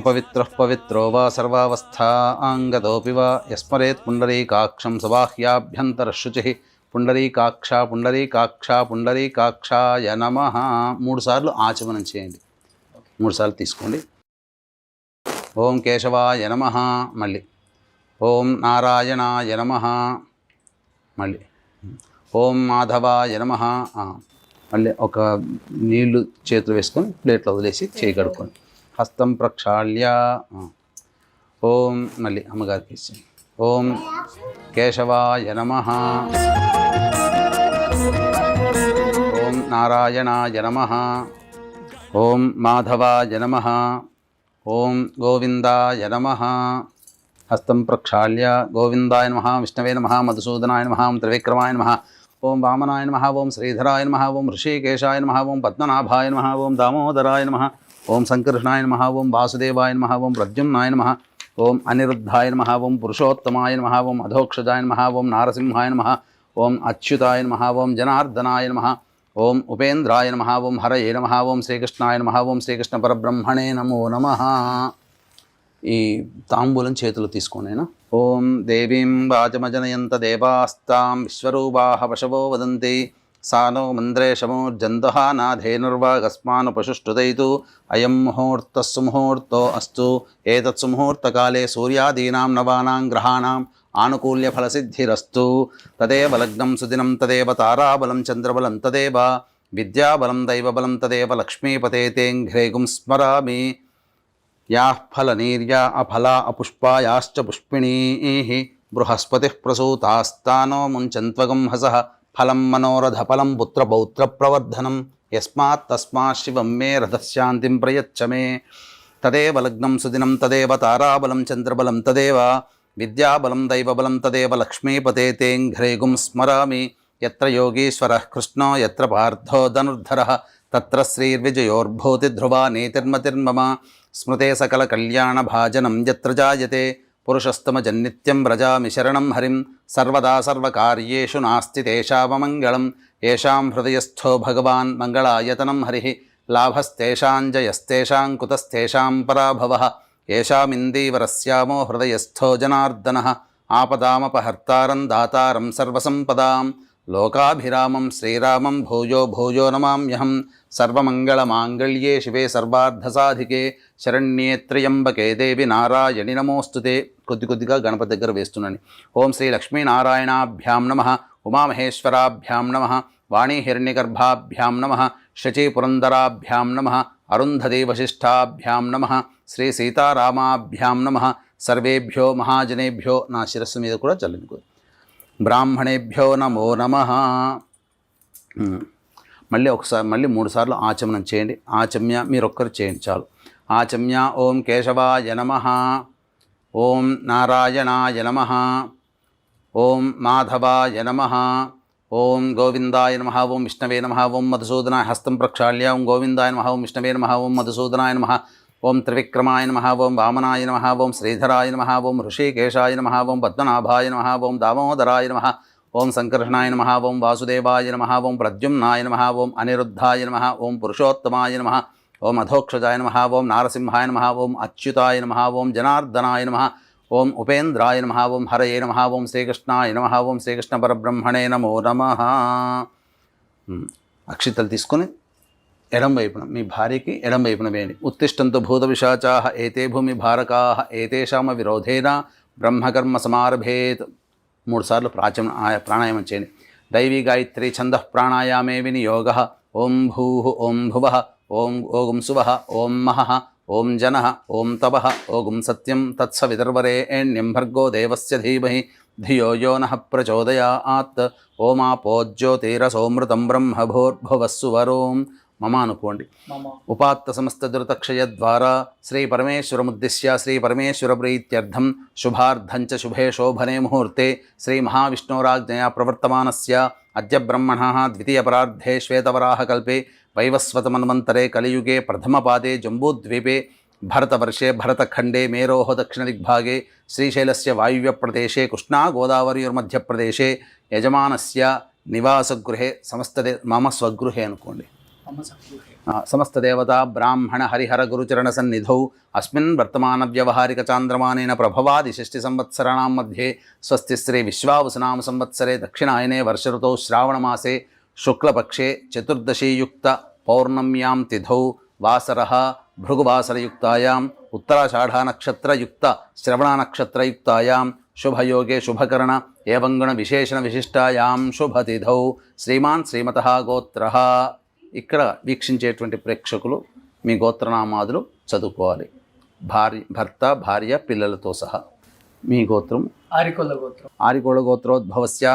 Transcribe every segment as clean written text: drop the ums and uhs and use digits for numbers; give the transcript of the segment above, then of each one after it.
अपवित्रः पवित्रो वा सर्वावस्थाङ्गतोऽपि वा यस्मरेत् पुण्डरीकाक्षं सबाह्याभ्यन्तरशुचिः पुण्डरीकाक्षा पुण्डरीकाक्षा पुण्डरीकाक्षाय नमः 3 సార్లు ఆచమనం చేయండి. 3 సార్లు తీసుకోండి. ఓం కేశవాయ నమః, మళ్ళీ ఓం నారాయణాయ నమః, మళ్ళీ ఓం మాధవాయ నమః, మళ్ళీ ఒక నీళ్లు చేతులు వేసుకొని ప్లేట్లో వదిలేసి చేయి కడుక్కోండి. హస్తం ప్రక్షాళ్య ఓం, మళ్ళీ అమ్మగారికి ఇచ్చి ఓం కేశవాయ నమః, ఓం నారాయణాయ నమః, ఓం మాధవాయ నమః, ఓం గోవిందాయ నమః. హస్తం ప్రక్షాళ్య గోవిందాయ నమః, విష్ణవే నమః, మధుసూదనాయ నమః, త్రివిక్రమాయ నమః, ఓం వామనాయ నమః, ఓం శ్రీధరాయ నమః, ఓం ఋషికేశాయ నమః, ఓం పద్మనాభాయ నమః, ఓం దామోదరాయ నమః, ఓం సంకర్షణాయ నమః, ఓం వాసుదేవాయ నమః, ఓం ప్రద్యుమ్నాయ నమః, ఓం అనిరుద్ధాయ నమః, ఓం పురుషోత్తమాయ నమః, ఓం అధోక్షజాయ నమః, ఓం నారసింహాయ నమః, ఓం అచ్యుతాయ నమః, ఓం జనార్దనాయ నమః, ఓం ఉపేంద్రాయ నమః, ఓం హరయే నమః, ఓం శ్రీకృష్ణాయ నమః, ఓం శ్రీకృష్ణ పరబ్రహ్మణే నమో నమః. ఈ తాంబూలం చేతులు తీసుకోనేనా. ఓం దేవీం వాచమజనయంత దేవాస్తాం విశ్వరూపాః పశవో వదంతి సానో మంద్రేషమోర్జంతుః నాధేనుర్వాగస్మాను పశుష్టుదైతు అయం ముహూర్తః సుముహూర్తో అస్తు. ఏతత్ సుముహూర్తకాలే సూర్యాదీనాం నవానాం గ్రహాణాం ఆనుకూల్యఫలసిద్ధిరస్తు. తదేవ లగ్నం సుదినం తదేవ తారాబలం చంద్రబలం తదేవ విద్యాబలం దైవబలం తదేవ లక్ష్మీపతే తేంఘ్రేగుం స్మరామి. యాః ఫలనీర్యా అఫలా అపుష్పాయాశ్చ పుష్పిణీః బృహస్పతిః ప్రసూతాస్తానో ముంచన్త్వగం హసః ఫలం మనోరథఫలం పుత్రపౌత్రప్రవర్ధనం యస్మాత్ తస్మాత్ శివం మే రథశాంతిం ప్రయచ్చ మే. తదేవ లగ్నం సుదినం తదేవ తారాబలం చంద్రబలం తదేవ విద్యాబలం దైవబలం తదేవ లక్ష్మీపతే తేంఘ్రేగుం స్మరామి. యత్ర యోగీశ్వరః కృష్ణో యత్ర పార్థో ధనుర్ధరః తత్ర శ్రీర్విజయోర్భూతిధ్రువా నీతిర్మతిర్మమ. స్మృతే సకల కళ్యాణభాజనం యత్ర జాయతే పురుషస్తమజన్నిత్యం వ్రజామి శరణం హరిం. సర్వదా సర్వకార్యేషు నాస్తి తేషామమంగళం. ఏషాం హృదయస్థో భగవాన్ మంగళాయతనం హరిః. లాభస్తేషాం జయస్తేషాం కుతస్తేషాం పరాభవః. ఏషామిందీవరస్యామో హృదయస్థో జనార్దనః. ఆపదామపహర్తారం దాతారం సర్వసంపదాం. లోకాభిరామం శ్రీరామం భూయో భూయో నమామ్యహం. సర్వమంగళమాంగళ్యే శివే సర్వార్థసాధికే శరణ్యే త్ర్యంబకే దేవి నారాయణి నమోస్తుతే. కొద్దిగా గణపతి దగ్గర వేస్తున్నాను. ఓం శ్రీ లక్ష్మీనారాయణాభ్యాం నమః, ఉమామహేశ్వరాభ్యాం నమః, వాణీహిరణ్యగర్భాభ్యాం నమః, శచీపురందరాభ్యాం నమః, అరుంధతీ వశిష్ఠాభ్యాం నమః, శ్రీ సీతారామాభ్యాం నమః. సర్వేభ్యో మహాజనేభ్యో, నా శిరస్సు మీద కూడా చల్లుకో. బ్రాహ్మణేభ్యో నమో నమః. మళ్ళీ 3 సార్లు ఆచమనం చేయండి. ఆచమ్య మీరొక్కరు చేయండి చాలు. ఆచమ్య ఓం కేశవాయ నమః, ఓం నారాయణాయ నమః, ఓం మాధవాయ నమః, ఓం గోవిందాయ నమః, ఓం విష్ణవే నమః, ఓం మధుసూదనాయ. హస్తం ప్రక్షాళ్య ఓం గోవిందాయ నమః, ఓం విష్ణవే నమః, ఓం మధుసూదనాయ నమః, ఓం త్రివిక్రమాయ నమః, ఓం వామనాయ నమః, ఓం శ్రీధరాయ నమః, ఓం ఋషికేశాయ నమః, ఓం పద్మనాభాయ నమః, ఓం దామోదరాయ నమః, ఓం సంకర్షణాయ నమః, ఓం వాసుదేవాయ నమః, ఓం ప్రద్యుమ్నాయ నమః, ఓం అనిరుద్ధాయ నమః, ఓం పురుషోత్తమాయ నమః, ఓం అధోక్షజాయ నమః, ఓం నారసింహాయ నమః, ఓం అచ్యుతాయ నమః, ఓం జనార్దనాయ నమః, ఓం ఉపేంద్రాయ నమః, ఓం హరయే నమః, ఓం శ్రీకృష్ణాయ నమః, ఓం శ్రీకృష్ణ పరబ్రహ్మణే నమో నమః. అక్షితలు తీసుకొని ఎడం వైపున మీ భార్యకి ఎడం వైపున వేయండి. ఉత్తిష్టంతు భూత విశాచాః ఏతే భూమి భారకాః ఏతేషామ విరోధేన బ్రహ్మకర్మ సమారభేత్. 3 సార్లు ప్రాణాయామం చేయండి. దైవీ గాయత్రీ ఛందః ప్రాణాయామే వినియోగః. ఓం భూః ఓం భువః ఓం ఓం సువః ఓం మహః ఓం జనః ఓం తపః ఓం సత్యం తత్సవితుర్వరేణ్యం భర్గో దేవస్య ధీమహి ధియో యో నః ప్రచోదయాత్. ఓమాపోజ్యోతిరసోమృతం బ్రహ్మ భూర్భువస్సువరోం. మమ అనుకోండి. ఉపాత్త సమస్త దురితక్షయ ద్వారా శ్రీ పరమేశ్వరముద్దిశ్య శ్రీ పరమేశ్వర ప్రీత్యర్థం శుభార్థంచ శుభే శోభనే ముహూర్తే శ్రీ మహావిష్ణోరాజ్ఞయా ప్రవర్తమానస్య అద్య బ్రహ్మణః ద్వితీయపరార్ధే శ్వేతవరాహకల్పే వైవస్వతమన్వంతరే కలియుగే ప్రథమపాదే జంబూద్వీపే భరతవర్షే భరతఖండే మేరోః దక్షిణదిగ్भागे శ్రీశైలస్య వాయువ్యప్రదేశే కృష్ణా గోదావరియోర్మధ్యప్రదేశే యజమానస్య నివాసగృహే సమస్తదే మమ స్వగృహే అనుకోండి. సమస్త దేవతా బ్రాహ్మణ హరిహర గురుచరణ సన్నిధౌ అస్మిన్ వర్తమాన వ్యవహారిక చాంద్రమానేన ప్రభవాది షష్ఠి సంవత్సరాణం మధ్యే స్వస్తి శ్రీ విశ్వావసునామ సంవత్సరే దక్షిణాయనే వర్ష ఋతౌ శ్రావణమాసే శుక్లపక్షే చతుర్దశీయుక్త పౌర్ణమ్యాం తిథౌ వాసరః భృగువాసరయుక్తాయాం ఉత్తరాషాఢనక్షత్రయుక్త శ్రవణనక్షత్రయుక్తాయాం శుభయోగే శుభకరణ ఏవం గుణ విశేషణ విశిష్టాయాం శుభతిథౌ శ్రీమాన్ శ్రీమతః గోత్రః. ఇక్కడ వీక్షించేటువంటి ప్రేక్షకులు మీ గోత్రనామాదులు చదువుకోవాలి, భర్త భార్య పిల్లలతో సహా. మీ గోత్రం ఆరికోళ గోత్రోద్భవస్య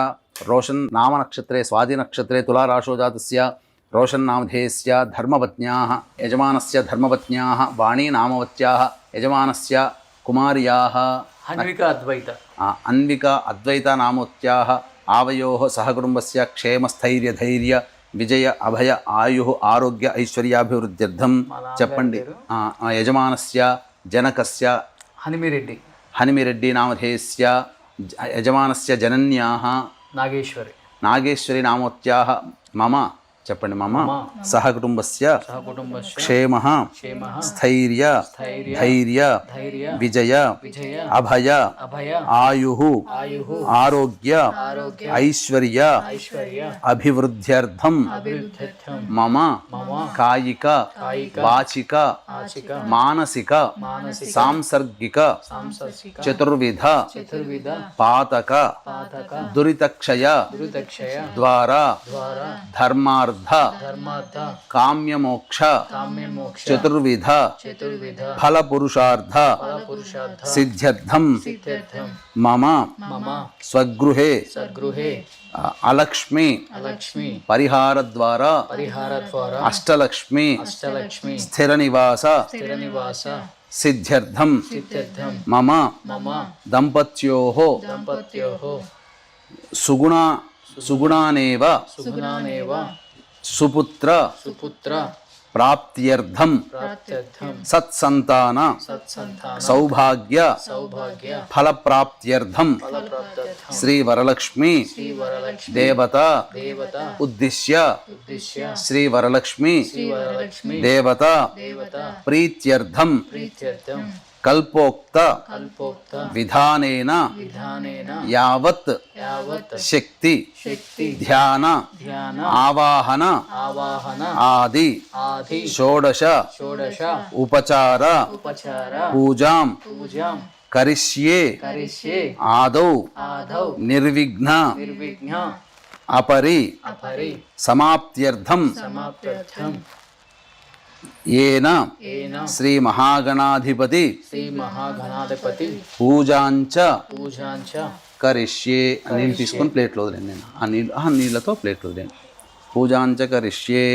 రోషన్ నామ నక్షత్రే స్వాతి నక్షత్రే తులారాశో జాతస్య రోషన్ నామధేయస్య ధర్మపత్న్యాః యజమానస్య ధర్మపత్న్యాః వాణీ నామవత్యాః యజమానస్య కుమార్యాః అన్విక అద్వైత నామవత్యాః ఆవయోః సహకుటుంబస్య క్షేమస్థైర్యధైర్య విజయ అభయ ఆయు ఆరోగ్య ఐశ్వర్యాభివృద్ధ్యర్థం చెప్పండి. యజమానస్య జనకస్య హనిమిరెడ్డి నామధేయస్య యజమానస్య జనన్యాః నాగేశ్వరి నామవత్యాః మమ చెప్పండి మమ సహకుటుంబస్య క్షేమః స్థైర్య ధైర్య విజయ అభయ ఆయుః ఆరోగ్య ఐశ్వర్య అభివృద్ధ్యర్థం మమ కాయిక వాచిక మానసిక సాంసర్గిక చతుర్విధ పాతక దురితక్షయ ద్వారా ధర్మార్థ కామ్యమోక్ష చతుర్విధ ఫలపురుషార్థ సిద్ధ్యర్థం మమ స్వగృహే అలక్ష్మి పరిహార ద్వారా అష్టలక్ష్మి స్థిర నివాస సిద్ధ్యర్థం మమ దంపత్యోః సుగుణానేవ సుపుత్ర ప్రాప్త్యర్థం సత్సంతాన సౌభాగ్య ఫలప్రాప్త్యర్థం శ్రీ వరలక్ష్మి దేవత ఉద్దిశ్య శ్రీ వరలక్ష్మి దేవత ప్రీత్యర్థం కల్పోక్త విధానేన యావత్ శక్తి ధ్యాన ఆవాహన ఆది షోడశ ఉపచార పూజాం కరిష్యే ఆదౌ నిర్విఘ్న అపరి సమాప్త్యర్థం ఏన శ్రీ మహాగణాధిపతి పూజాంచ కరిష్యే. నీళ్ళు తీసుకొని ప్లేట్లో వదిలేండి. నేను నీళ్ళతో ప్లేట్లో వదిలేండి. పూజాంచ కరిష్యే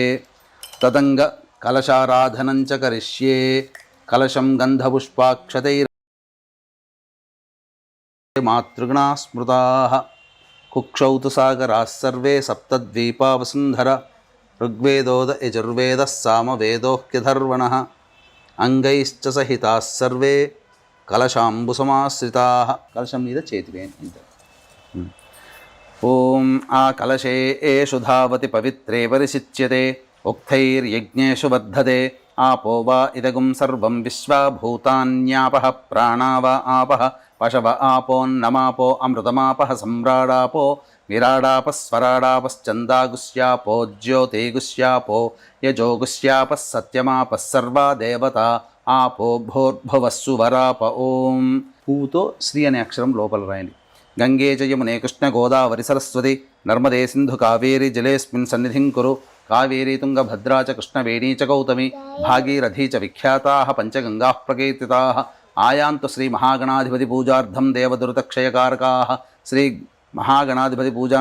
తదంగ కలశారాధనంచ కరిష్యే కలశం గంధపుష్పాక్షతైర్ మాతృగణా స్మృతాః కుక్షౌ తు సాగరాः సర్వే సప్తద్వీపా వసుంధర ఋగ్వేదోద యజుర్వేదः సామవేదోహ్యధర్వణः అంగైశ్చ సహితాः సర్వే కలశాంబుసమాశ్రితాः. కలశం మీద చేతి వేయండి. ఓం ఆ కలశే ఏషు ధావతి పవిత్రే పరిశిచ్యతే ఉక్తైర్యజ్ఞేషు వర్ధతే ఆపో వా ఇదగుం సర్వం విశ్వా భూతాన్యాపః ప్రాణా వా ఆపః పశవ ఆపోన్నమాపో అమృతమాపః సమ్రాడాపో విరాడాపస్వరాడాపశ్చందాగుశ్యాపో జ్యోతిగుశ్యాపో యజోగుశ్యాపः సత్యమాపः సర్వా దేవతా ఆపో భోర్భువస్సు వరాప. ఓం పూతో శ్రీ అనే అక్షరం లోపల రాయండి. గంగే చ యమునే కృష్ణ గోదావరి సరస్వతి నర్మదే సింధు కావేరి జలేస్మిన్ సన్నిధిం కురు. కావేరీ తుంగభద్రా చ కృష్ణవేణీ చ గౌతమి భాగీరథీ చ విఖ్యాతాః పంచగంగాః ప్రకీర్తితాః. ఆయాంతు శ్రీ మహాగణాధిపతి పూజార్థం దేవదురితక్షయకారకాః. శ్రీ మహాగణాధిపతి పూజా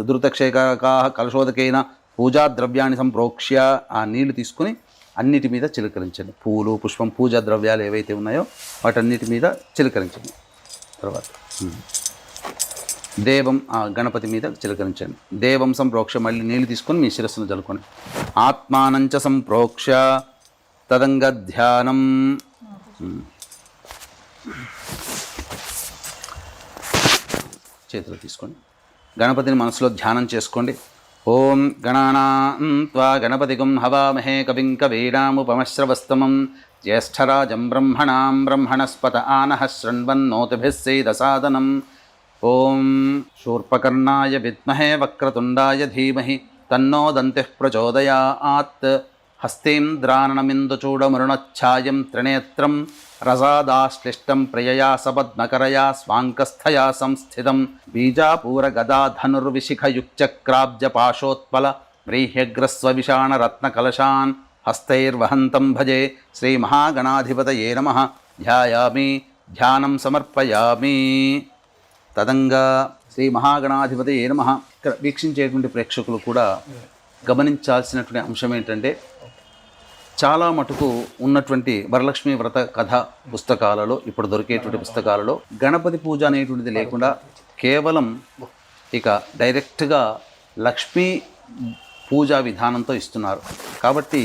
దురితక్షయకారకాః కలశోదకేన పూజాద్రవ్యాన్ని సంప్రోక్ష్య. ఆ నీళ్లు తీసుకుని అన్నిటి మీద చిలకరించండి. పూలు పుష్పం పూజా ద్రవ్యాలు ఏవైతే ఉన్నాయో వాటన్నిటి మీద చిలకరించండి. తర్వాత దేవం గణపతి మీద చిలకరించండి. దేవం సంప్రోక్ష మళ్ళీ నీళ్ళు తీసుకొని మీ శిరస్సును జలుకొని ఆత్మానంచ సంప్రోక్ష తదంగ ధ్యానం. చేతిలో తీసుకోండి. గణపతిని మనసులో ధ్యానం చేసుకోండి. ఓం గణానాం త్వా గణపతిగం హవామహే కవిం కవీనాముపమశ్రవస్తమం జ్యేష్ఠరాజం బ్రహ్మణాం బ్రహ్మణస్పత ఆనః శృణ్వన్నోతిభిः సేదసాదనం. ఓం శూర్పకర్ణాయ విద్మహే వక్రతుండాయ ధీమహి తన్నో దంతిః ప్రచోదయాత్. హస్తేంద్రాననమిందుచూడమరుణఛాయం త్రినేత్రం రసాదాశ్లిష్టం ప్రియయా సపద్మకరయా స్వాంకస్థయా సంస్థితం. బీజాపూరగదాధనుర్విశిఖయుక్చక్రాబ్జపాశోత్పల వ్రీహ్యగ్రస్వవిషాణరత్నకలశాన్ హస్తైర్వహంతం భజే. శ్రీమహాగణాధిపతయే నమః. ధ్యాయామి ధ్యానం సమర్పయామి. తదంగా శ్రీ మహాగణాధిపతయే నమః. ఇక్కడ వీక్షించేటువంటి ప్రేక్షకులు కూడా గమనించాల్సినటువంటి అంశం ఏంటంటే, చాలా మటుకు ఉన్నటువంటి వరలక్ష్మి వ్రత కథ పుస్తకాలలో, ఇప్పుడు దొరికేటువంటి పుస్తకాలలో గణపతి పూజ అనేటువంటిది లేకుండా కేవలం ఇక డైరెక్ట్గా లక్ష్మీ పూజా విధానంతో ఇస్తున్నారు. కాబట్టి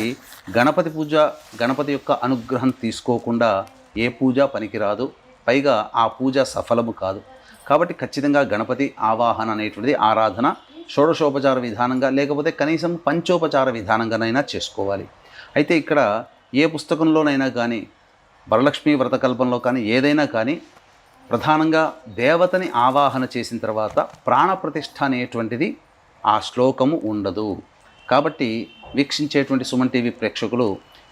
గణపతి పూజ, గణపతి యొక్క అనుగ్రహం తీసుకోకుండా ఏ పూజ పనికిరాదు, పైగా ఆ పూజ సఫలము కాదు. కాబట్టి ఖచ్చితంగా గణపతి ఆవాహన అనేటువంటిది ఆరాధన షోడశోపచార విధానంగా, లేకపోతే కనీసం పంచోపచార విధానంగానైనా చేసుకోవాలి. అయితే ఇక్కడ ఏ పుస్తకంలోనైనా కానీ, వరలక్ష్మీ వ్రతకల్పంలో కానీ, ఏదైనా కానీ ప్రధానంగా దేవతని ఆవాహన చేసిన తర్వాత ప్రాణప్రతిష్ఠ అనేటువంటిది ఆ శ్లోకము ఉండదు. కాబట్టి వీక్షించేటువంటి సుమన్ టీవీ ప్రేక్షకులు,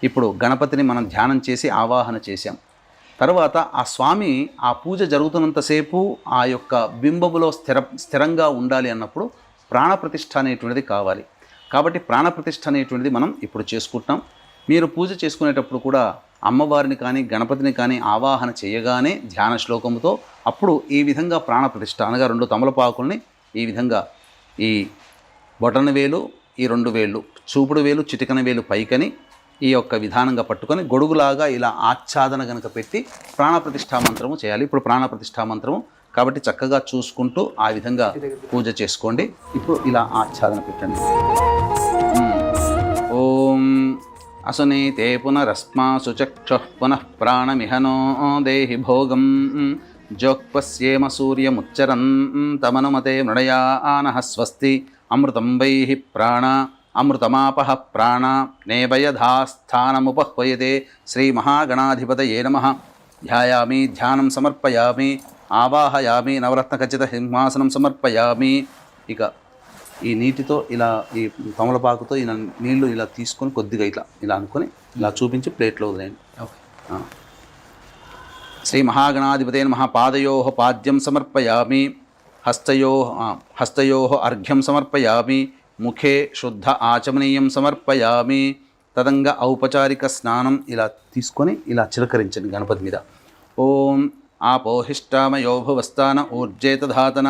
ఇప్పుడు గణపతిని మనం ధ్యానం చేసి ఆవాహన చేశాం. తర్వాత ఆ స్వామి ఆ పూజ జరుగుతున్నంతసేపు ఆ యొక్క బింబములో స్థిరంగా ఉండాలి అన్నప్పుడు ప్రాణప్రతిష్ఠ అనేటువంటిది కావాలి. కాబట్టి ప్రాణప్రతిష్ఠ అనేటువంటిది మనం ఇప్పుడు చేసుకుంటాం. మీరు పూజ చేసుకునేటప్పుడు కూడా అమ్మవారిని కానీ గణపతిని కానీ ఆవాహన చేయగానే ధ్యాన శ్లోకముతో అప్పుడు ఈ విధంగా ప్రాణప్రతిష్ఠ అనగా 2 తమలపాకుల్ని ఈ విధంగా ఈ బొటన వేలు, ఈ 2 వేళ్ళు, చూపుడు వేలు, చిటికన వేలు పైకని ఈ యొక్క విధానంగా పట్టుకొని గొడుగులాగా ఇలా ఆచ్ఛాదన గనక పెట్టి ప్రాణప్రతిష్ఠా మంత్రము చేయాలి. ఇప్పుడు ప్రాణప్రతిష్ఠా మంత్రము కాబట్టి చక్కగా చూసుకుంటూ ఆ విధంగా పూజ చేసుకోండి. ఇప్పుడు ఇలా ఆచ్ఛాదన పెట్టండి. ఓం అసునీతే పునరస్మాసు చక్షుః పునః ప్రాణమిహనో దేహి భోగం జోక్పస్యేమ సూర్యముచ్చరం తమనుమతే మృడయానః స్వస్తి అమృతం వైః ప్రాణ అమృతమాపః ప్రాణ నేవయధాస్థానముపహ్వయతే. శ్రీ మహాగణాధిపతయే నమః. ధ్యాయామి ధ్యానం సమర్పయామి. ఆవాహయామి నవరత్నఖచిత సింహాసనం సమర్పయామి. ఇక ఈ నీటితో ఇలా ఈ తమలపాకుతో ఇలా నీళ్లు ఇలా తీసుకొని కొద్దిగా ఇలా అనుకొని ఇలా చూపించి ప్లేట్లో వదిలేయండి. శ్రీ మహాగణాధిపతే నమః. పాదయోః పాద్యం సమర్పయామి. హస్తయోః అర్ఘ్యం సమర్పయామి. ముఖే శుద్ధ ఆచమనీయం సమర్పయామి. తదంగా ఔపచారిక స్నానం ఇలా తీసుకొని ఇలా చిలకరించండి గణపతి మీద. ఓం ఆపోహిష్టామయో భువస్థాన ఊర్జేతధాతన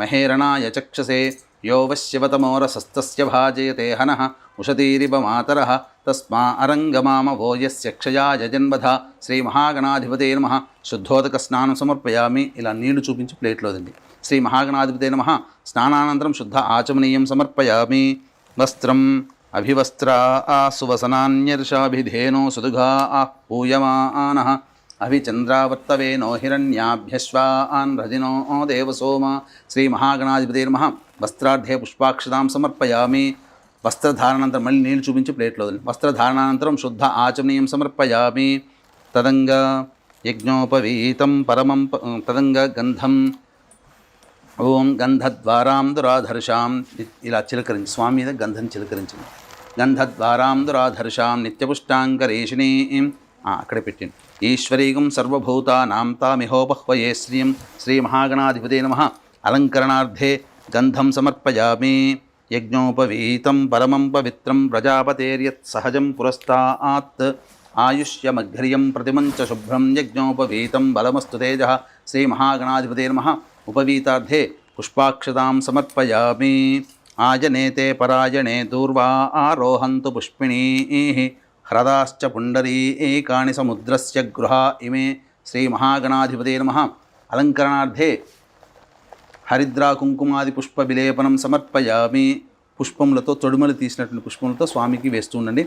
మహేరణాయ చక్షసే యో వశ్యవతమోరసస్తస్య భాజయతే హనః ఉషతీరివ మాతరః తస్మా అరంగమామవో యస్య క్షయాయ జన్మధ. శ్రీ మహాగణాధిపతే నమః. శుద్ధోదక స్నానం సమర్పయామి. ఇలా నీళ్లు చూపించి ప్లేట్లో దిండి. శ్రీ మహాగణాధిపతే నమః. స్నానానంతరం శుద్ధ ఆచమనీయం సమర్పయామి. వస్త్రం అభివస్త్రా సువసనాన్యర్షాభిధేనో సుదుఘా పూయమానః అభిచంద్రావర్తవేనో హిరణ్యాభ్యశ్వాన్ రజినో దేవసోమ. శ్రీ మహాగణాధిపతే నమః. వస్త్రార్థే పుష్పాక్షతాం సమర్పయామి. వస్త్రధారణానంతరం మళ్ళీ నీళ్ళు చూపించి ప్లేట్లో వదిలి. వస్త్రధారణానంతరం శుద్ధ ఆచమనీయం సమర్పయామి. తదంగా యజ్ఞోపవీతం పరమం తదంగా గంధం. ఓం గంధద్వారాం దురాధర్షాం. ఇలా చిలకరించి స్వామి మీద గంధం చిలకరించింది. గంధద్వారాం దురాధర్షాం నిత్యపుష్టాంగరేషిణీం. అక్కడే పెట్టింది. ఈశ్వరీగం సర్వభూతానాం తామిహోపహ్వయే శ్రీం. శ్రీ మహాగణాధిపతే నమః. అలంకరణార్థే గంధం సమర్పయామి. యజ్ఞోపవీతం పరమం పవిత్రం ప్రజాపతేర్యత్ సహజం పురస్తాత్ ఆయుష్యమఘ్రియం ప్రతిమంచ శుభ్రం యజ్ఞోపవీతం బలమస్తు తేజః. శ్రీ మహాగణాధిపతే నమః. ఉపవీతార్థే పుష్పాక్షతాం సమర్పయామి. ఆయనేతే పరాయణే దూర్వా ఆరోహంతు పుష్పిణీః హ్రదాశ్చ పుండరీకాని సముద్రస్య గృహా ఇమే. శ్రీ మహాగణాధిపతే నమః. అలంకరణార్థే హరిద్రా కుంకుమాది పుష్ప విలేపనం సమర్పయామి. పుష్పములతో తొడుమలు తీసినటువంటి పుష్పములతో స్వామికి వేస్తూ ఉండండి.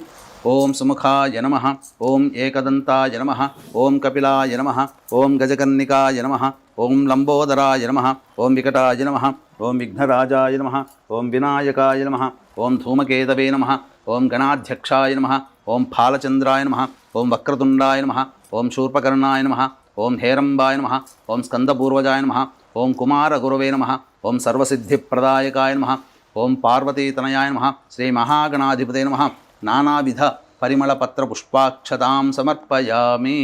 ఓం సుముఖాయ నమః, ఓం ఏకదంతాయ నమః, ఓం కపిలాయ నమః, ఓం గజకర్ణికాయ నమః, ఓం లంబోదరాయ నమః, ఓం వికటాయ నమః, ఓం విఘ్నరాజాయ నమః, ఓం వినాయకాయ నమః, ఓం ధూమకేతవే నమః, ఓం గణాధ్యక్షాయ నమః, ఓం ఫాలచంద్రాయ నమః, ఓం వక్రతుండాయ నమః, ఓం శూర్పకర్ణాయ నమః, ఓం హేరంబాయ నమః, ఓం స్కందపూర్వజాయ నమః, ఓం కుమారగురవే నమః, ఓం సర్వసిద్ధిప్రదాయకాయ నమః, ఓం పార్వతీతనయాయ నమః, శ్రీ మహాగణాధిపతే నమః. నానావిధ పరిమళపత్ర పుష్పాక్షతాం సమర్పయామి.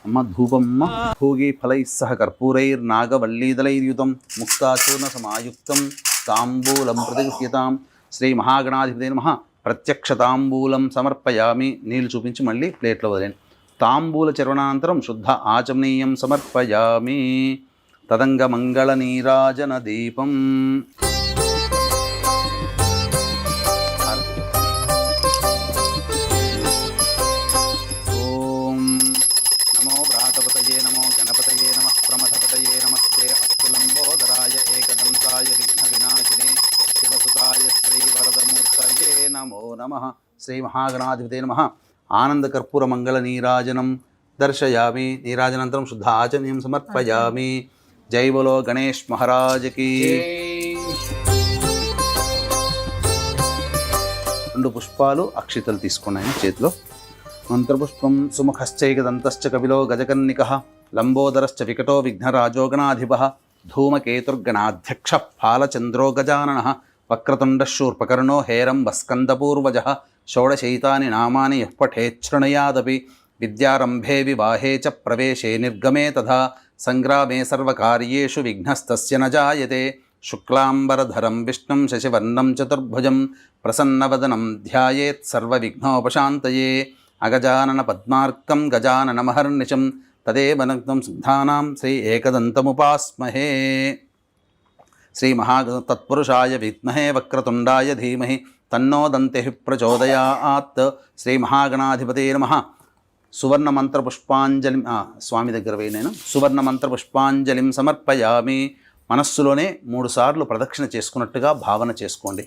అమ్మ ధూపమ్మ భోగి ఫలై సహ కర్పూరైర్నాగవల్లీదలైర్యుతం ముక్తాచూర్ణ సమాయుక్తం తాంబూలం ప్రతిగృహ్యతాం. శ్రీ మహాగణాధిపతే నమః. ప్రత్యక్షతాంబూలం సమర్పయామి. నీళ్ళు చూపించి మళ్ళీ ప్లేట్లో వదిలేండి. తాంబూల చర్వణానంతరం శుద్ధ ఆచమనీయం సమర్పయామి. తదంగ మంగళ నీరాజన దీపం. ఓం నమో వ్రాతపతయే నమో గణపతయే నమః ప్రమథపతయే నమస్తే అస్తు లంబోదరాయ ఏకదంతాయ విఘ్న వినాశినే శివసుతాయ శ్రీవరదమూర్తయే నమో నమః. శ్రీ మహాగణాధిపతే నమః. ఆనందకర్పూర మంగళ నీరాజనం దర్శయామి. నీరాజనంతరం శుద్ధ ఆచమనీయం సమర్పయామి. జై బోలో గణేష్ మహారాజ్కి. 2 పుష్పాలు అక్షితలు తీసుకున్నాయి చేతిలో. మంత్రపుష్పం సుముఖశ్చైకదంతశ్చ కపిలో గజకర్ణికః లంబోదరశ్చ వికటో విఘ్నరాజో గణాధిపః ధూమకేతుర్గణాధ్యక్ష ఫాలచంద్రో గజాననః వక్రతుండశూర్పకర్ణో హేరంబస్కందపూర్వజः షోడశైతాని నామాని యః పఠేచ్చృణయాదపి విద్యారంభే వివాహే చ ప్రవేశే నిర్గమే తథా సంగ్రామే సర్వకార్యేషు విఘ్నస్తస్య న జాయతే. శుక్లాంబరధరం విష్ణుం శశివర్ణం చతుర్భుజం ప్రసన్నవదనం ధ్యాయేత్ సర్వవిఘ్నోపశాంతయే. అగజానన పద్మార్కం గజాననమహర్నిశం తదేవ నగ్నం సిద్ధానాం శ్రీ ఏకదంతముపాస్మహే. శ్రీ మహాతత్పురుషాయ విద్మహే వక్రతుండాయ ధీమహి తన్నో దంతి ప్రచోదయాత్. శ్రీ మహాగణాధిపతే నమః. సువర్ణ మంత్ర పుష్పాంజలి స్వామి దగ్గర వేయనైనా సువర్ణ మంత్ర పుష్పాంజలిం సమర్పయామి. మనస్సులోనే 3 సార్లు ప్రదక్షిణ చేసుకున్నట్టుగా భావన చేసుకోండి.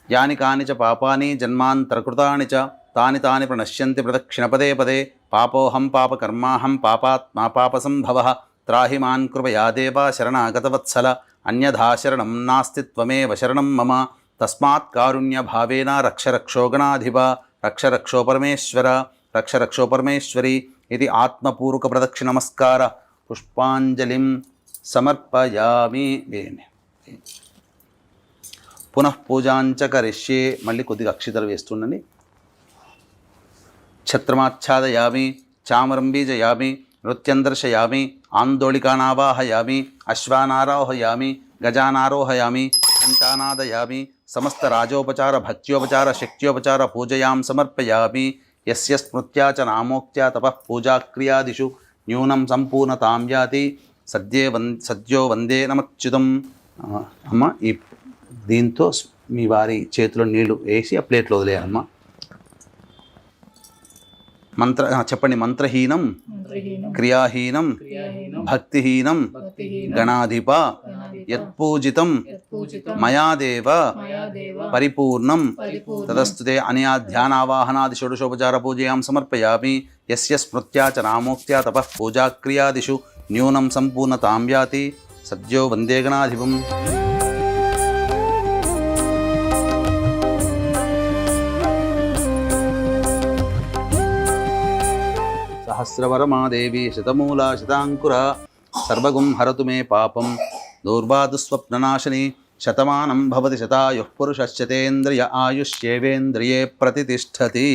యాని కాని చ పాపాని జన్మాంతరకృతాని చ తాని తాని ప్రణశ్యంతి ప్రదక్షిణ పదే పదే. పాపోహం పాపకర్మాహం పాపాత్మా పాపసంభవః త్రాహి మాన్ కృపయా దేవా శరణాగతవత్సల అన్యథా శరణం నాస్తి త్వమేవ శరణం మమ. తస్మాత్ కారుణ్య భావేన రక్ష రక్షో గణాధిప రక్ష రక్షో పరమేశ్వర రక్ష రక్షో పరమేశ్వరి. ఇది ఆత్మపూర్వక ప్రదక్షిణ నమస్కార పుష్పాంజలిం సమర్పయామి. పునః పూజాంచ కరిష్యే. మళ్ళీ కొద్దిగా అక్షితలు వేస్తుండండి. ఛత్రమాచ్ఛాదయామి చామరం బీజయామి నృత్యం దర్శయామి ఆందోళికానావాహయామి అశ్వానారోహయామి గజానారోహయామి ఘంటానాదయామి. సమస్త రాజోపచార భక్త్యోపచార శక్త్యోపచార పూజయాం సమర్పయామి. యస్య స్మృత్యా చ నామోక్త్యా తపః పూజాక్రియాదిషు న్యూనం సంపూర్ణతాం యాతి. సద్యో వందే నమచ్యుతం. అమ్మ ఈ దీంతో మీ వారి చేతిలో నీళ్లు వేసి ఆ ప్లేట్లో వదిలేయాలమ్మ. చెప్పండి. మంత్రహీనం క్రియాహీనం భక్తిహీనం గణాధిప యత్పూజితం మయాదేవ పరిపూర్ణం తదస్తుతే. అనయా ధ్యానావాహనాది షోడశోపచార పూజయాం సమర్పయామి. యస్య స్మృత్యా చ నామోక్త్యా తపః పూజాక్రియాదిషు న్యూనం సంపూర్ణతాం యాతి. సద్యో వందే గణాధిపం. సహస్రవరమాదేవి శతమూలా శతాంకుర సర్వగుం హరతు మే పాపం దూర్వాదుస్వప్ననాశిని. శతమానం భవతి శతాయుః పురుషశ్చతేంద్రియ ఆయుష్యేవేంద్రియే ప్రతిష్టతి.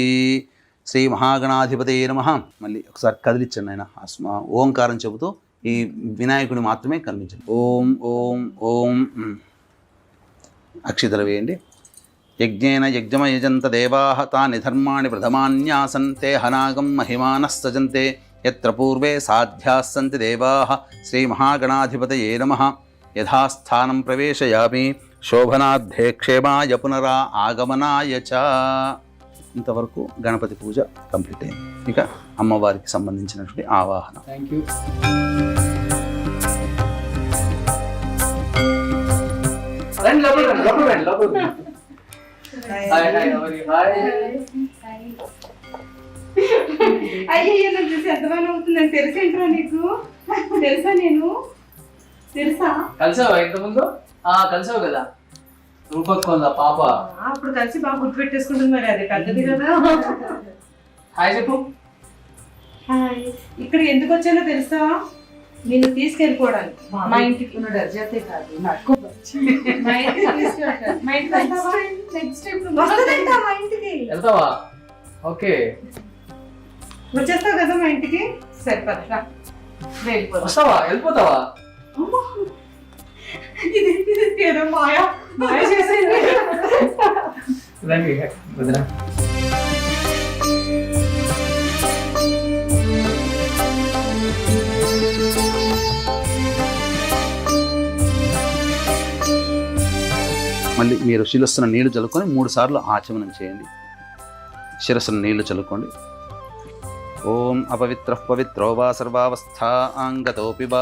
శ్రీ మహాగణాధిపతే నమః. మళ్ళీ ఒకసారి కదిలించండి ఆయన. ఓంకారం చెబుతూ ఈ వినాయకుని మాత్రమే కనిపించండి. ఓం ఓం ఓం. అక్షితలు వేయండి. యజ్ఞేన యజ్ఞమయజంత దేవాః తాని ధర్మాణి ప్రథమాన్యాసన్ తే హనాగం మహిమానః సజంతే యత్ర పూర్వే సాధ్యాः సంతి దేవాః. శ్రీ మహాగణాధిపతయే నమః. యథాస్థానం ప్రవేశయామి. శోభనార్థే క్షేమాయ పునరా ఆగమనాయ చ. ఇంతవరకు గణపతి పూజ కంప్లీట్ అయింది. ఇక అమ్మవారికి సంబంధించినటువంటి ఆవాహన. Thank you. రండి లోపలికి రండి. అయ్యో నాకు చూసి ఎంతగానో అవుతుందని తెలిసేంట్రా నీకు? తెలుసా? నేను తెలుసా? కలిసావా ఇంతకుముందు? కలిసావు కదా రూపక్కొంద పాప. అప్పుడు కలిసి బాగా గుర్తు పెట్టేసుకుంటుంది. మరి అది పెద్దది కదా. హాయ్ చెప్పు. ఇక్కడ ఎందుకు వచ్చానో తెలుసా? నిన్ను తీసుకెళ్ళిపోవడానికి మా ఇంటికి. మా ఇంటికి వెళ్తావా? ఓకే వచ్చేస్తావు కదా మా ఇంటికి. సరిపడా వస్తావా? వెళ్ళిపోతావా? ఏదో మాయా మాయ చేసేది. మళ్ళీ మీరు శిరస్సును నీళ్లు చల్లుకొని 3 సార్లు ఆచమనం చేయండి. శిరస్సును నీళ్లు చల్లుకోండి. ఓం అపవిత్ర పవిత్రో వా సర్వావస్థాంగతోపి వా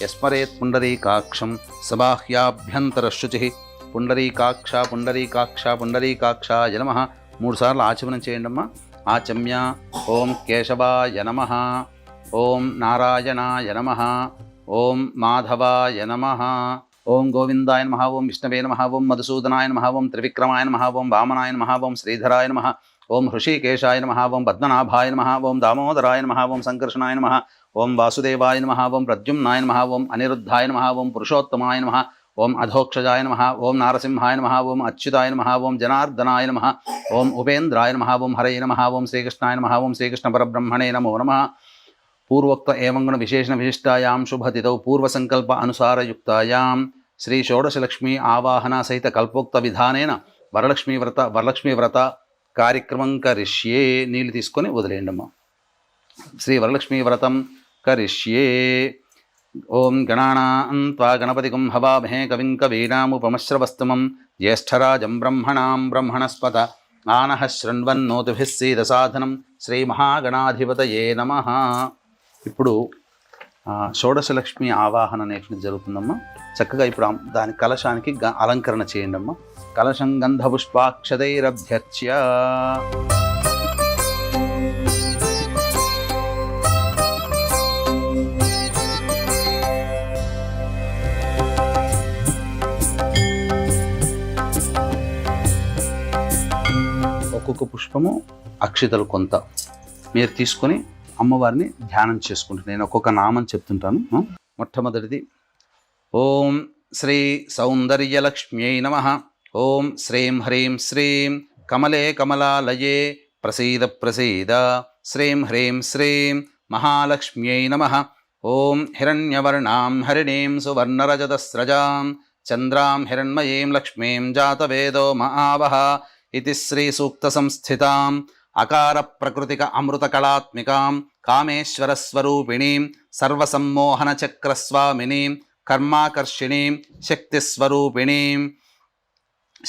యస్మరేత్ పుండరీకాక్షం సబాహ్యాభ్యంతర శుచి పుండరీకాక్ష పుండరీకాక్ష పుండరీకాక్షాయ నమః. 3 సార్లు ఆచమనం చేయండి అమ్మా. ఆచమ్య ఓం కేశవాయ నమః, ఓం నారాయణాయ నమః, ఓం మాధవాయ నమః, ఓం గోవిందాయ నమః, ఓం విష్ణవే నమః, ఓం మధుసూదనాయ నమః, ఓం త్రివిక్రమాయ నమః, ఓం వామనాయ నమః, ఓం శ్రీధరాయ నమః, ఓం హృషికేశాయ నమః, ఓం పద్మనాభాయ నమః, ఓం దామోదరాయ నమః, ఓం సంకర్షణాయ నమః, ఓం వాసుదేవాయ నమః, ఓం ప్రద్యుమ్నాయ నమః, ఓం అనిరుద్ధాయ నమః, ఓం పురుషోత్తమాయ నమః, ఓం అధోక్షజాయ నమః, ఓం నారసింహాయ నమః, ఓం అచ్యుతాయ నమః, ఓం జనార్దనాయ నమః, ఓం ఉపేంద్రాయ నమః, ఓం హరయ నమః, ఓం శ్రీకృష్ణాయ నమః, ఓం శ్రీకృష్ణ పరబ్రహ్మణే నమో నమః. పూర్వోక్త ఏవం గుణ విశేషణ విశిష్టాయాం శుభతిథౌ పూర్వసంకల్ప అనుసారయుక్తాయాం శ్రీ షోడశలక్ష్మీ ఆవాహన సహిత కల్పోక్త విధానేన వరలక్ష్మీ వ్రత కార్యక్రమం కరిష్యే. నీళ్ళు తీసుకొని వదిలేయండి అమ్మా. శ్రీ వరలక్ష్మీ వ్రతం కరిష్యే. ఓం గణానాం త్వా గణపతిగం హవామహే కవిం కవీనాముపమశ్రవస్తమం జ్యేష్ఠరాజం బ్రహ్మణస్పత ఆనః శృణ్వన్నోతిభిः సీదసాధనం శ్రీ మహాగణాధిపతయే నమః. ఇప్పుడు షోడశలక్ష్మి ఆవాహన అనేటువంటిది జరుగుతుందమ్మా. చక్కగా ఇప్పుడు దాని కలశానికి అలంకరణ చేయండి అమ్మా. కలశం గంధపుష్పాక్షతైరభ్యర్చ్య ఒక్కొక్క పుష్పము అక్షితలు కొంత మీరు తీసుకొని అమ్మవారిని ధ్యానం చేసుకుంటాను. నేను ఒక్కొక్క నామం చెప్తుంటాను. మొట్టమొదటిది ఓం శ్రీ సౌందర్యలక్ష్మ్యై నమః, ఓం శ్రీం హ్రీం శ్రీం కమలే కమలాలయే ప్రసీద ప్రసీద శ్రీం హ్రీం శ్రీం మహాలక్ష్మ్యై నమః, ఓం హిరణ్యవర్ణాం హరిణీం సువర్ణరజతస్రజాం చంద్రాం హిరణ్మయీం లక్ష్మీం జాతవేదో మహావహ ఇతి శ్రీ సూక్త సంస్థితాం అకార ప్రకృతిక అమృత కళాత్మికాం కామేశ్వరస్వరూపిణీం సర్వసమ్మోహన చక్రస్వామినీం కర్మాకర్షిణీం శక్తిస్వరూపిణీం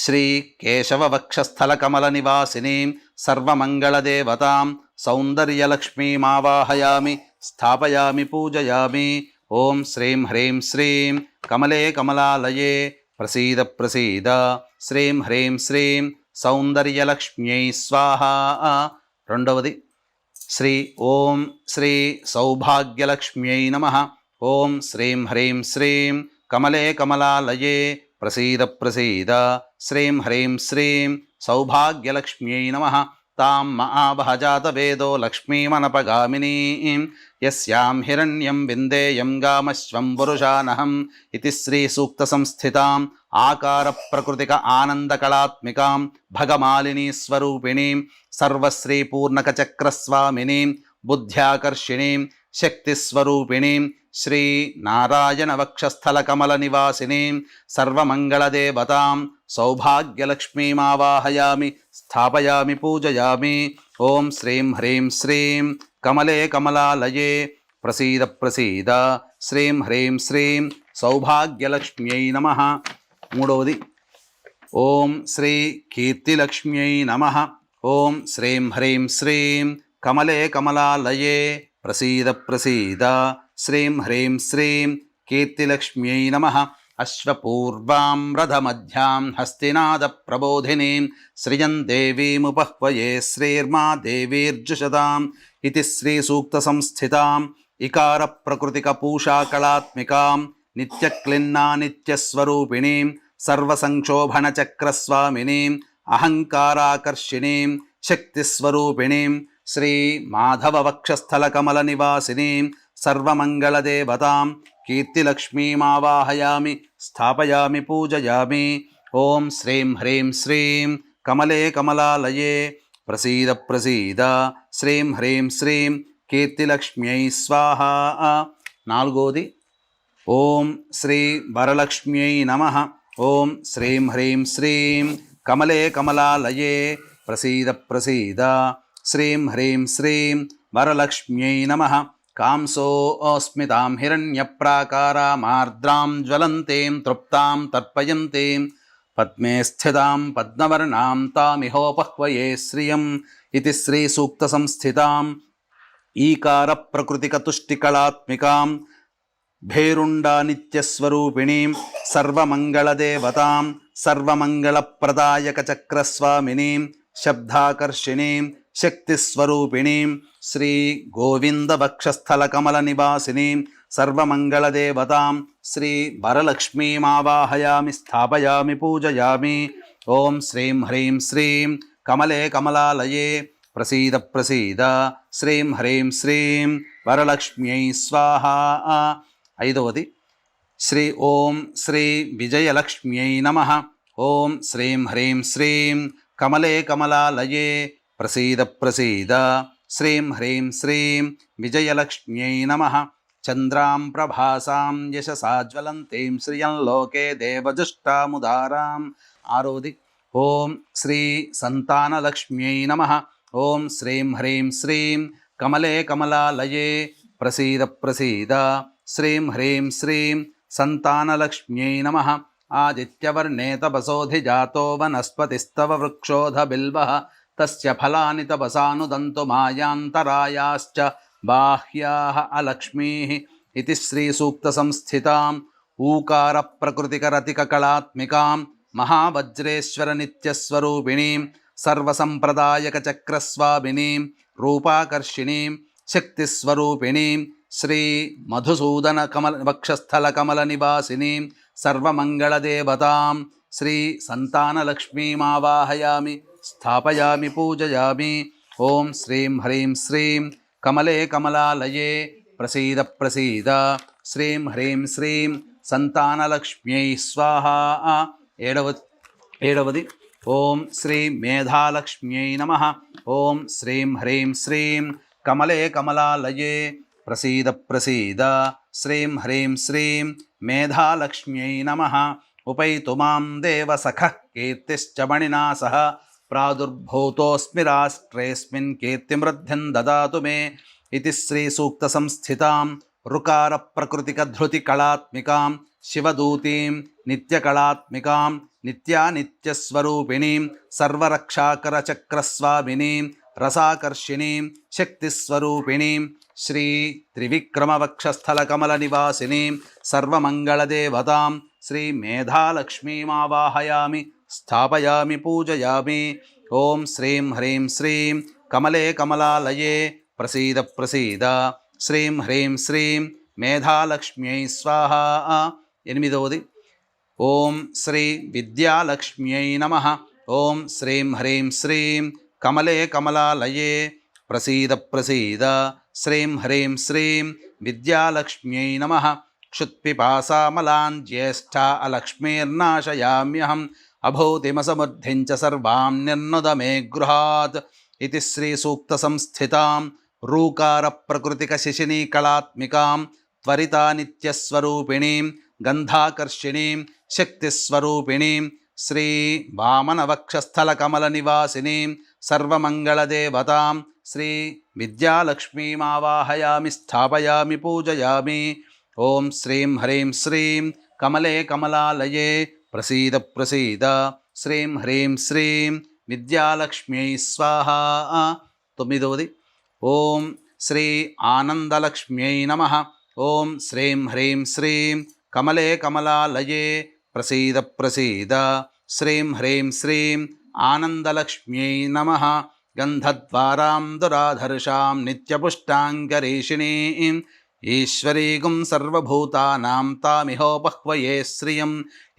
శ్రీ కేశవ వక్షస్థల కమల నివాసినీం సర్వమంగళదేవతాం సౌందర్యలక్ష్మీమావాహయామి స్థాపయామి పూజయామి. ఓం శ్రీం హ్రీం శ్రీం కమలే కమలాలయే ప్రసీద ప్రసీద శ్రీం హ్రీం శ్రీం సౌందర్యలక్ష్మ్యై స్వాహా. రెండవది శ్రీ ఓం శ్రీ సౌభాగ్యలక్ష్మ్యై నమః, ఓం శ్రీం హ్రీం శ్రీం కమలే కమలాలయే ప్రసీద ప్రసీద శ్రీం హ్రీం శ్రీం సౌభాగ్యలక్ష్మ్యై నమః. తాం మహావహ జాతవేదో లక్ష్మీమనపగామినీం యస్యాం హిరణ్యం విందేయం గామశ్వం పురుషానహం ఇతి శ్రీ సూక్త సంస్థితాం ఆకార ప్రకృతిక ఆనందకళాత్మికాం భగమాలినీ స్వరూపిణీం సర్వశ్రీ పూర్ణక చక్రస్వామినీం బుద్ధ్యాకర్షిణీం శక్తిస్వరూపిణీం శ్రీ నారాయణ వక్షస్థల కమల నివాసినీం సర్వమంగళదేవతాం సౌభాగ్యలక్ష్మీమావాహయామి స్థాపయామి పూజయామి. ఓం శ్రీం హ్రీం శ్రీం కమలే కమలాలయే ప్రసీద ప్రసీద శ్రీం హ్రీం శ్రీం సౌభాగ్యలక్ష్మ్యై నమః. మూడవది ఓం శ్రీ కీర్తిలక్ష్మ్యై నమః, ఓం శ్రీం హ్రీం శ్రీం కమలే కమలాలయే ప్రసీద ప్రసీద శ్రీం హ్రీం శ్రీం కీర్తిలక్ష్మ్యై నమః. అశ్వపూర్వాం రథమధ్యాం హస్తినాదప్రబోధినీం శ్రియం దేవీముపహ్వయే శ్రీర్మా దేవీర్జుషదాం ఇది శ్రీసూక్తసంస్థితాం ఇకారప్రకృతికపూషాకళాత్మికాం నిత్యక్లిన్నా నిత్యస్వరూపిణీం సర్వసంక్షోభణచక్రస్వామినీం అహంకారాకర్షిణీం శక్తిస్వరూపిణీం శ్రీ మాధవవక్షస్థలకమలనివాసినీం సర్వమంగళదేవతాం కీర్తిలక్ష్మీమావాహయామి స్థాపయామి పూజయామి. ఓం శ్రీం హ్రీం శ్రీం కమలే కమలాలయే ప్రసీద ప్రసీద శ్రీం హ్రీం శ్రీం కీర్తిలక్ష్మ్యై స్వాహ. నాలుగోది ఓం శ్రీ వరలక్ష్మ్యై నమః. ఓం శ్రీం హ్రీం శ్రీం కమలే కమలాలయే ప్రసీద ప్రసీద శ్రీం హ్రీం శ్రీం వరలక్ష్మ్యై నమః. కాంసోస్మితాం హిరణ్యప్రాకారామార్ద్రాం జ్వలంతీం తృప్తాం తర్పయంతీం పద్మే స్థితాం పద్మవర్ణాం తామిహోపహ్వయే శ్రియం ఇది శ్రీసూక్తసంస్థితాం ఈకారప్రకృతికతుష్టికళాత్మికాం భేరుండా నిత్యస్వరూపిణీం సర్వమంగళదేవతాం సర్వమంగళప్రదాయకచక్రస్వామినీం శబ్దాకర్షిణీం శక్తిస్వరూపిణీం శ్రీ గోవిందవక్షస్థలకమలనివాసినీం సర్వమంగళదేవతాం శ్రీ వరలక్ష్మీమావాహయామి స్థాపయామి పూజయామి. ఓం శ్రీం హ్రీం శ్రీం కమలే కమలాలయే ప్రసీద ప్రసీద శ్రీం హ్రీం శ్రీం వరలక్ష్మ్యై స్వాహ. ఐదవది శ్రీ ఓం శ్రీ విజయలక్ష్మ్యై నమః. ఓం శ్రీం హ్రీం శ్రీం కమలే కమలాలయే ప్రసీద ప్రసీద శ్రీం హ్రీం శ్రీం విజయలక్ష్మ్యై నమః. చంద్రాం ప్రభాసాం యశసా జ్వలంతీం శ్రియం లోకే దేవజుష్టాముదారాం. ఆరోది ఓం శ్రీ సంతానలక్ష్మ్యై నమః. ఓం శ్రీం హ్రీం శ్రీం కమలే కమలాలయే ప్రసీద ప్రసీద శ్రీం హ్రీం శ్రీం సంతానలక్ష్మ్యై నమః. ఆదిత్యవర్ణే తపసోధిజాతో వనస్పతిస్తవ వృక్షోధ బిల్వః తస్య ఫలాని తపసానుదంతు మాయాంతరాయాశ్చ బాహ్యాః అలక్ష్మీః ఇది శ్రీసూక్తసంస్థితాం ఊకారప్రకృతికరతికకళాత్మికాం మహావజ్రేశ్వరనిత్యస్వరూపిణీం సర్వసంప్రదాయకచక్రస్వామినీం రూపాకర్షిణీం శక్తిస్వరూపిణీం శ్రీ మధుసూదనవక్షస్థలకమలనివాసినీం సర్వమంగళదేవతాం శ్రీ సంతానలక్ష్మీమావాహయామి స్థాపయామి పూజయామి. ఓం శ్రీం హ్రీం శ్రీం కమలే కమలాలయే ప్రసీద ప్రసీద శ్రీం హ్రీం శ్రీం సంతానలక్ష్మ్యై స్వాహ. ఏడవది ఓం శ్రీ మేధాలక్ష్మ్యై నమః. ఓం శ్రీం హ్రీం శ్రీం కమలే కమలాలయే ప్రసీద ప్రసీద శ్రీం హ్రీం శ్రీం మేధాలక్ష్మ్యై నమః. ఉపైతు మాం దేవసఖః కీర్తిశ్చ మణినా సహ ప్రాదుర్భూతోస్మి రాష్ట్రేస్మిన్ కీర్తిమృద్ధిం దదాతు మే ఇది శ్రీసూక్తసంస్థితాం రుకారప్రకృతికధృతికళాత్మికాం శివదూతీం నిత్యకళాత్మికాం నిత్యానిత్యస్వరూపిణీం సర్వరక్షాకరచక్రస్వామినీం రసాకర్షిణీం శక్తిస్వరూపిణీం శ్రీ త్రివిక్రమవక్షస్థలకమలనివాసినీం సర్వమంగళదేవతాం శ్రీ మేధాలక్ష్మీమావాహయామి స్థాపయామి పూజయామి. ఓం శ్రీం హ్రీం శ్రీం కమలే కమలాలయే ప్రసీద ప్రసీద శ్రీం హ్రీం శ్రీం మేధాలక్ష్మ్యై స్వాహ. ఎనిమిదవది ఓం శ్రీ విద్యాలక్ష్మ్యై నమః. ఓం శ్రీం హ్రీం శ్రీం కమలే కమలాలయే ప్రసీద ప్రసీద శ్రీం హ్రీం శ్రీం విద్యాలక్ష్మ్యై నమః. క్షుత్పిపాసామలాన్ జ్యేష్ఠా అలక్ష్మీర్నాశయామ్యహం అభూతిమసమృద్ధిం చ సర్వాం నిర్నుద మే గృహాత్ ఇది శ్రీసూక్తసంస్థితాం రూకారప్రకృతికశిశినీకళాత్మికాం త్వరితానిత్యస్వరూపిణీం గంధాకర్షిణీం శక్తిస్వరూపిణీం శ్రీ వామనవక్షస్థలకమలనివాసినీం సర్వమంగళదేవతాం శ్రీ విద్యాలక్ష్మీమావాహయామి స్థాపయామి పూజయామి. ఓం శ్రీం హ్రీం శ్రీం కమలే కమలాలయే ప్రసీద ప్రసీద శ్రీం హ్రీం శ్రీం విద్యాలక్ష్మ్యై స్వాహ. తొమ్మిదవది ఓం శ్రీ ఆనందలక్ష్మ్యై నమః. ఓం శ్రీం హ్రీం శ్రీం కమలే కమలాలయే ప్రసీద ప్రసీద శ్రీం హ్రీం శ్రీం ఆనందలక్ష్మ్యై నమః గంధద్వారాం దురాధర్షాం నిత్యపుష్టాంగరీషిణీం ఈశ్వరీగుం సర్వభూతానాం తామిహోపహ్వయే శ్రియం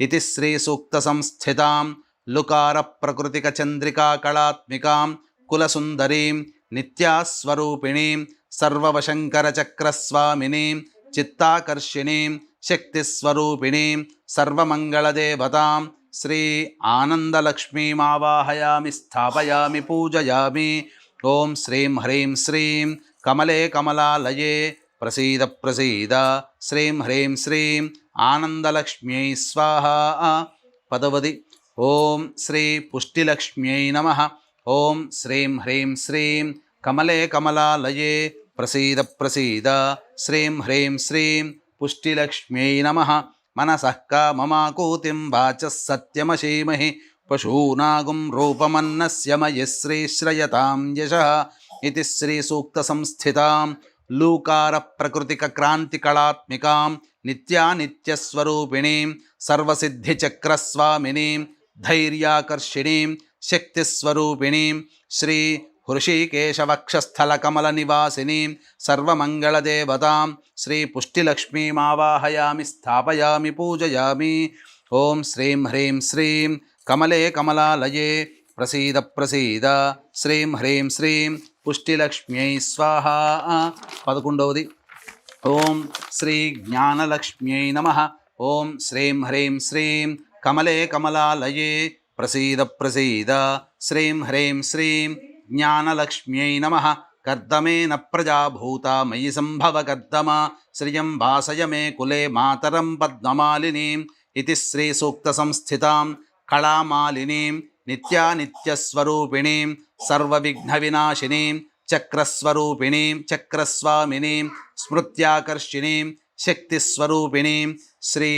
ఇతి శ్రీసూక్తసంస్థితాం లుకారప్రకృతికచంద్రికా కళాత్మికాం కులసుందరీం నిత్యాస్వరూపిణీం సర్వవశంకరచక్రస్వామినీం చిత్తాకర్షిణీం శక్తిస్వరూపిణీం సర్వమంగళదేవతాం శ్రీ ఆనందలక్ష్మీమావాహయామి స్థాపయామి పూజయామి. ఓం శ్రీం హ్రీం శ్రీం కమలే కమలాలయే ప్రసీద ప్రసీద శ్రీం హ్రీం శ్రీం ఆనందలక్ష్మ్యై స్వాహా. 10. ఓం శ్రీ పుష్టిలక్ష్మ్యై నమః. ఓం శ్రీం హ్రీం శ్రీం కమలే కమలాలయే ప్రసీద ప్రసీద శ్రీం హ్రీం శ్రీం పుష్టిలక్ష్మ్యై నమః. మనసః కామమాకూతిం వాచः సత్యమశీమహి పశూనాగుం రూపమన్నస్య మయి శ్రీశ్రయతాం యశః ఇతి శ్రీసూక్తసంస్థితాం లూకారప్రకృతికక్రాంతికళాత్మికాం నిత్యానిత్యస్వరూపిణీం సర్వసిద్ధిచక్రస్వామినీం ధైర్యాకర్షిణీం శక్తిస్వరూపిణీం శ్రీ హృషీకేశవక్షస్థలకమలనివాసినీం సర్వమంగళదేవతాం శ్రీ పుష్టిలక్ష్మీమావాహయామి స్థాపయామి పూజయామి. ఓం శ్రీం హ్రీం శ్రీం కమలే కమలాలయే ప్రసీద ప్రసీద శ్రీం హ్రీం శ్రీం పుష్టిలక్ష్మ్యై స్వాహా. 11. ఓం శ్రీ జ్ఞానలక్ష్మ్యై నమః. ఓం శ్రీం హ్రీం శ్రీం కమలే కమలాలయే ప్రసీద ప్రసీద శ్రీం హ్రీం శ్రీం జ్ఞానలక్ష్మ్యై నమః. కర్దమేన ప్రజాభూతా మయి సంభవ కర్దమ శ్రియం వాసయ మే కులే మాతరం పద్మమాలినీం ఇతి శ్రీసూక్తసంస్థితాం కళామాలినీం నిత్యానిత్యస్వరూపిణీం సర్వవిఘ్నవినాశినీం చక్రస్వరూపిణీం చక్రస్వామినీం స్మృత్యాకర్షిణీం శక్తిస్వరూపిణీం శ్రీ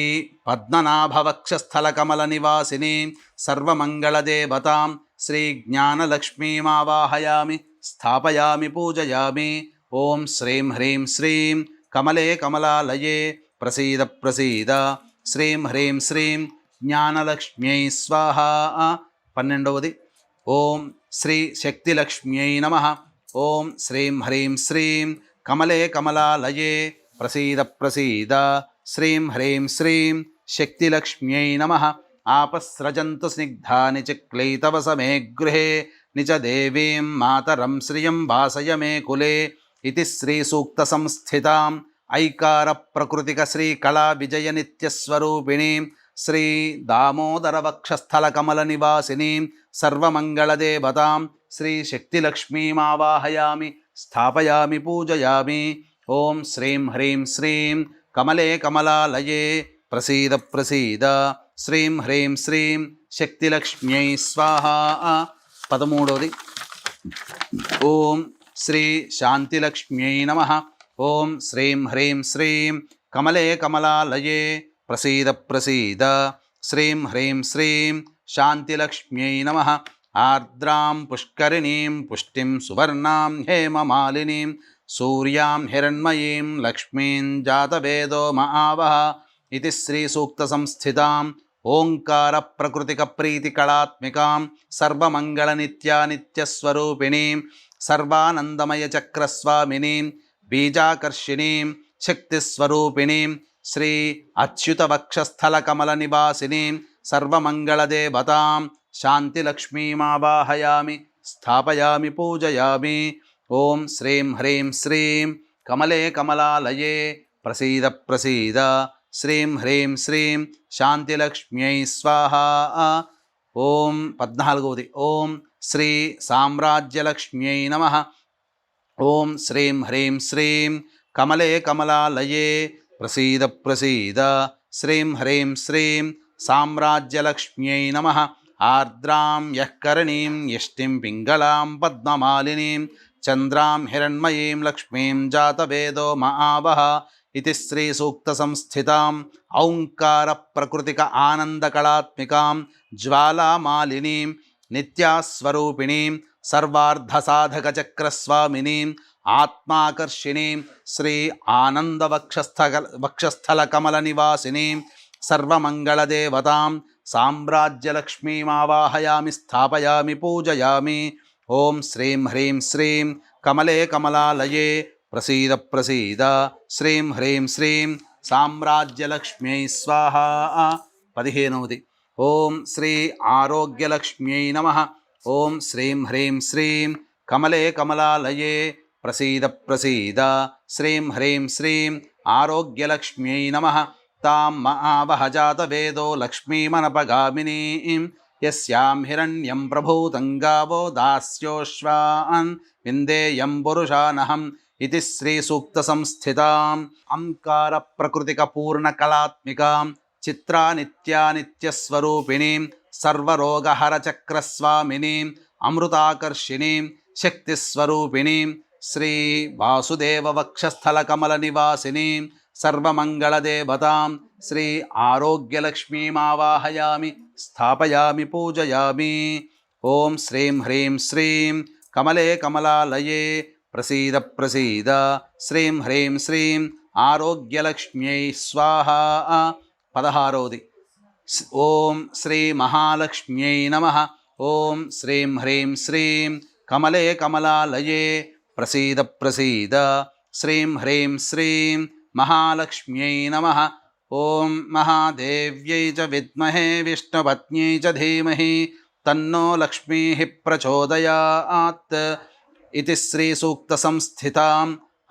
పద్మనాభవక్షస్థలకమలనివాసినీం సర్వమంగళదేవతాం శ్రీ జ్ఞానలక్ష్మీమావాహయామి స్థాపయామి పూజయామి. ఓం శ్రీం హ్రీం శ్రీం కమలే కమలాలయే ప్రసీద ప్రసీద శ్రీం హ్రీం శ్రీం జ్ఞానలక్ష్మ్యై స్వాహా. 12. ఓం శ్రీ శక్తిలక్ష్మ్యై నమః. ఓం శ్రీం హ్రీం శ్రీం కమలే కమలాలయే ప్రసీద ప్రసీద శ్రీం హ్రీం శ్రీం శక్తిలక్ష్మ్యై నమః. ఆపస్రజంతు స్నిగ్ధాని చిక్లైతవస మే గృహే నిచ దేవీం మాతరం శ్రియం వాసయ మే కులే ఇతి శ్రీసూక్తసంస్థితాం ఐకారప్రకృతిక శ్రీకళా విజయనిత్యస్వరూపిణీం శ్రీ దామోదరవక్షస్థలకమలనివాసినీం సర్వమంగళదేవతాం శ్రీ శక్తిలక్ష్మీమావాహయామి స్థాపయామి పూజయామి. ఓం శ్రీం హ్రీం శ్రీం కమలే కమలాలయే ప్రసీద ప్రసీద శ్రీం హ్రీం శ్రీం శక్తిలక్ష్మ్యై స్వాహా. 13. ఓం శ్రీ శాంతిలక్ష్మ్యై నమః. ఓం శ్రీం హ్రీం శ్రీం కమలే కమలాలయే ప్రసీద ప్రసీద శ్రీం హ్రీం శ్రీం శాంతిలక్ష్మ్యై నమః. ఆర్ద్రాం పుష్కరిణీం పుష్టిం సువర్ణాం హేమమాలినీం సూర్యాం హిరణ్మయీం లక్ష్మీం జాతవేదో మహావహ ఇది శ్రీసూక్తసంస్థితాం ఓంకారప్రకృతికప్రీతికళాత్మికాం సర్వమంగళనిత్యానిత్యస్వరూపిణీం సర్వానందమయచక్రస్వామినీం బీజాకర్షిణీం శక్తిస్వరూపిణీం శ్రీ అచ్యుతవక్షస్థలకమలనివాసినీం సర్వమంగళదేవతాం శాంతిలక్ష్మీమావాహయామి స్థాపయామి పూజయామి. ఓం శ్రీం హ్రీం శ్రీం కమలే కమలాలయే ప్రసీద ప్రసీద శ్రీం హ్రీం శ్రీం శాంతిలక్ష్మ్యై స్వాహా. ఓం 14. ఓం శ్రీ సామ్రాజ్యలక్ష్మ్యై నమః. ఓం శ్రీం హ్రీం శ్రీం కమలే కమలాలయే ప్రసీద ప్రసీద శ్రీం హ్రీం శ్రీం సామ్రాజ్యలక్ష్మ్యై నమః. ఆర్ద్రాం యఃకరణీం యష్టిం పింగళాం పద్మమాలినీం చంద్రాం హిరణ్మయీం లక్ష్మీం జాతవేదో మహావహ ఇది శ్రీసూక్తసంస్థితాం ఔంకారప్రకృతిక ఆనందకళాత్మికాం జ్వాలామాలినీం నిత్యాస్వరూపిణీం సర్వార్ధసాధకచక్రస్వామినీం ఆత్మాకర్షిణీం శ్రీ వక్షస్థలకమలనివాసినీం సర్వమంగళదేవతాం సామ్రాజ్యలక్ష్మీమావాహయామి స్థాపయామి పూజయామి. ఓం శ్రీం హ్రీం శ్రీం కమలే కమలాలయే ప్రసీద ప్రసీద. శ్రీం హ్రీం శ్రీం సామ్రాజ్యలక్ష్మ్యై స్వాహ. 15వది ఓం శ్రీ ఆరోగ్యలక్ష్మ్యై నమః. ఓం శ్రీం హ్రీం శ్రీం కమలే కమలాలయే ప్రసీద ప్రసీద. శ్రీం హ్రీం శ్రీం ఆరోగ్యలక్ష్మ్యై నమః. తాం మహావహజాతవేదో లక్ష్మీమనపగామినీం యస్యాం హిరణ్యం ప్రభూతం గావో దాస్యోశ్వాన్ విందేయం పురుషానహం ఇది శ్రీసూక్తసంస్థితాం అంకార ప్రకృతికపూర్ణకళాత్మికాం చిత్రానిత్యానిత్యస్వరూపిణీం సర్వరోగహరచక్రస్వామినీం అమృతాకర్షిణీం శక్తిస్వరూపిణీం శ్రీ వాసుదేవవక్షస్థలకమలనివాసినీం సర్వమంగళదేవతాం శ్రీ ఆరోగ్యలక్ష్మీమావాహయామి స్థాపయామి పూజయామి. ఓం శ్రీం హ్రీం శ్రీం కమలే కమలాలయే ప్రసీద ప్రసీద. శ్రీం హ్రీం శ్రీం ఆరోగ్యలక్ష్మ్యై స్వాహ. 16వది ఓం శ్రీ మహాలక్ష్మ్యై నమః. ఓం శ్రీం హ్రీం శ్రీం కమలే కమలాలయే ప్రసీద ప్రసీద. శ్రీం హ్రీం శ్రీం మహాలక్ష్మ్యై నమః. ఓం మహాదేవ్యై చ విద్మహే విష్ణుపత్న్యై చ ధీమహి తన్నో లక్ష్మీః ప్రచోదయాత్ ఇది శ్రీసూక్తసంస్థితాం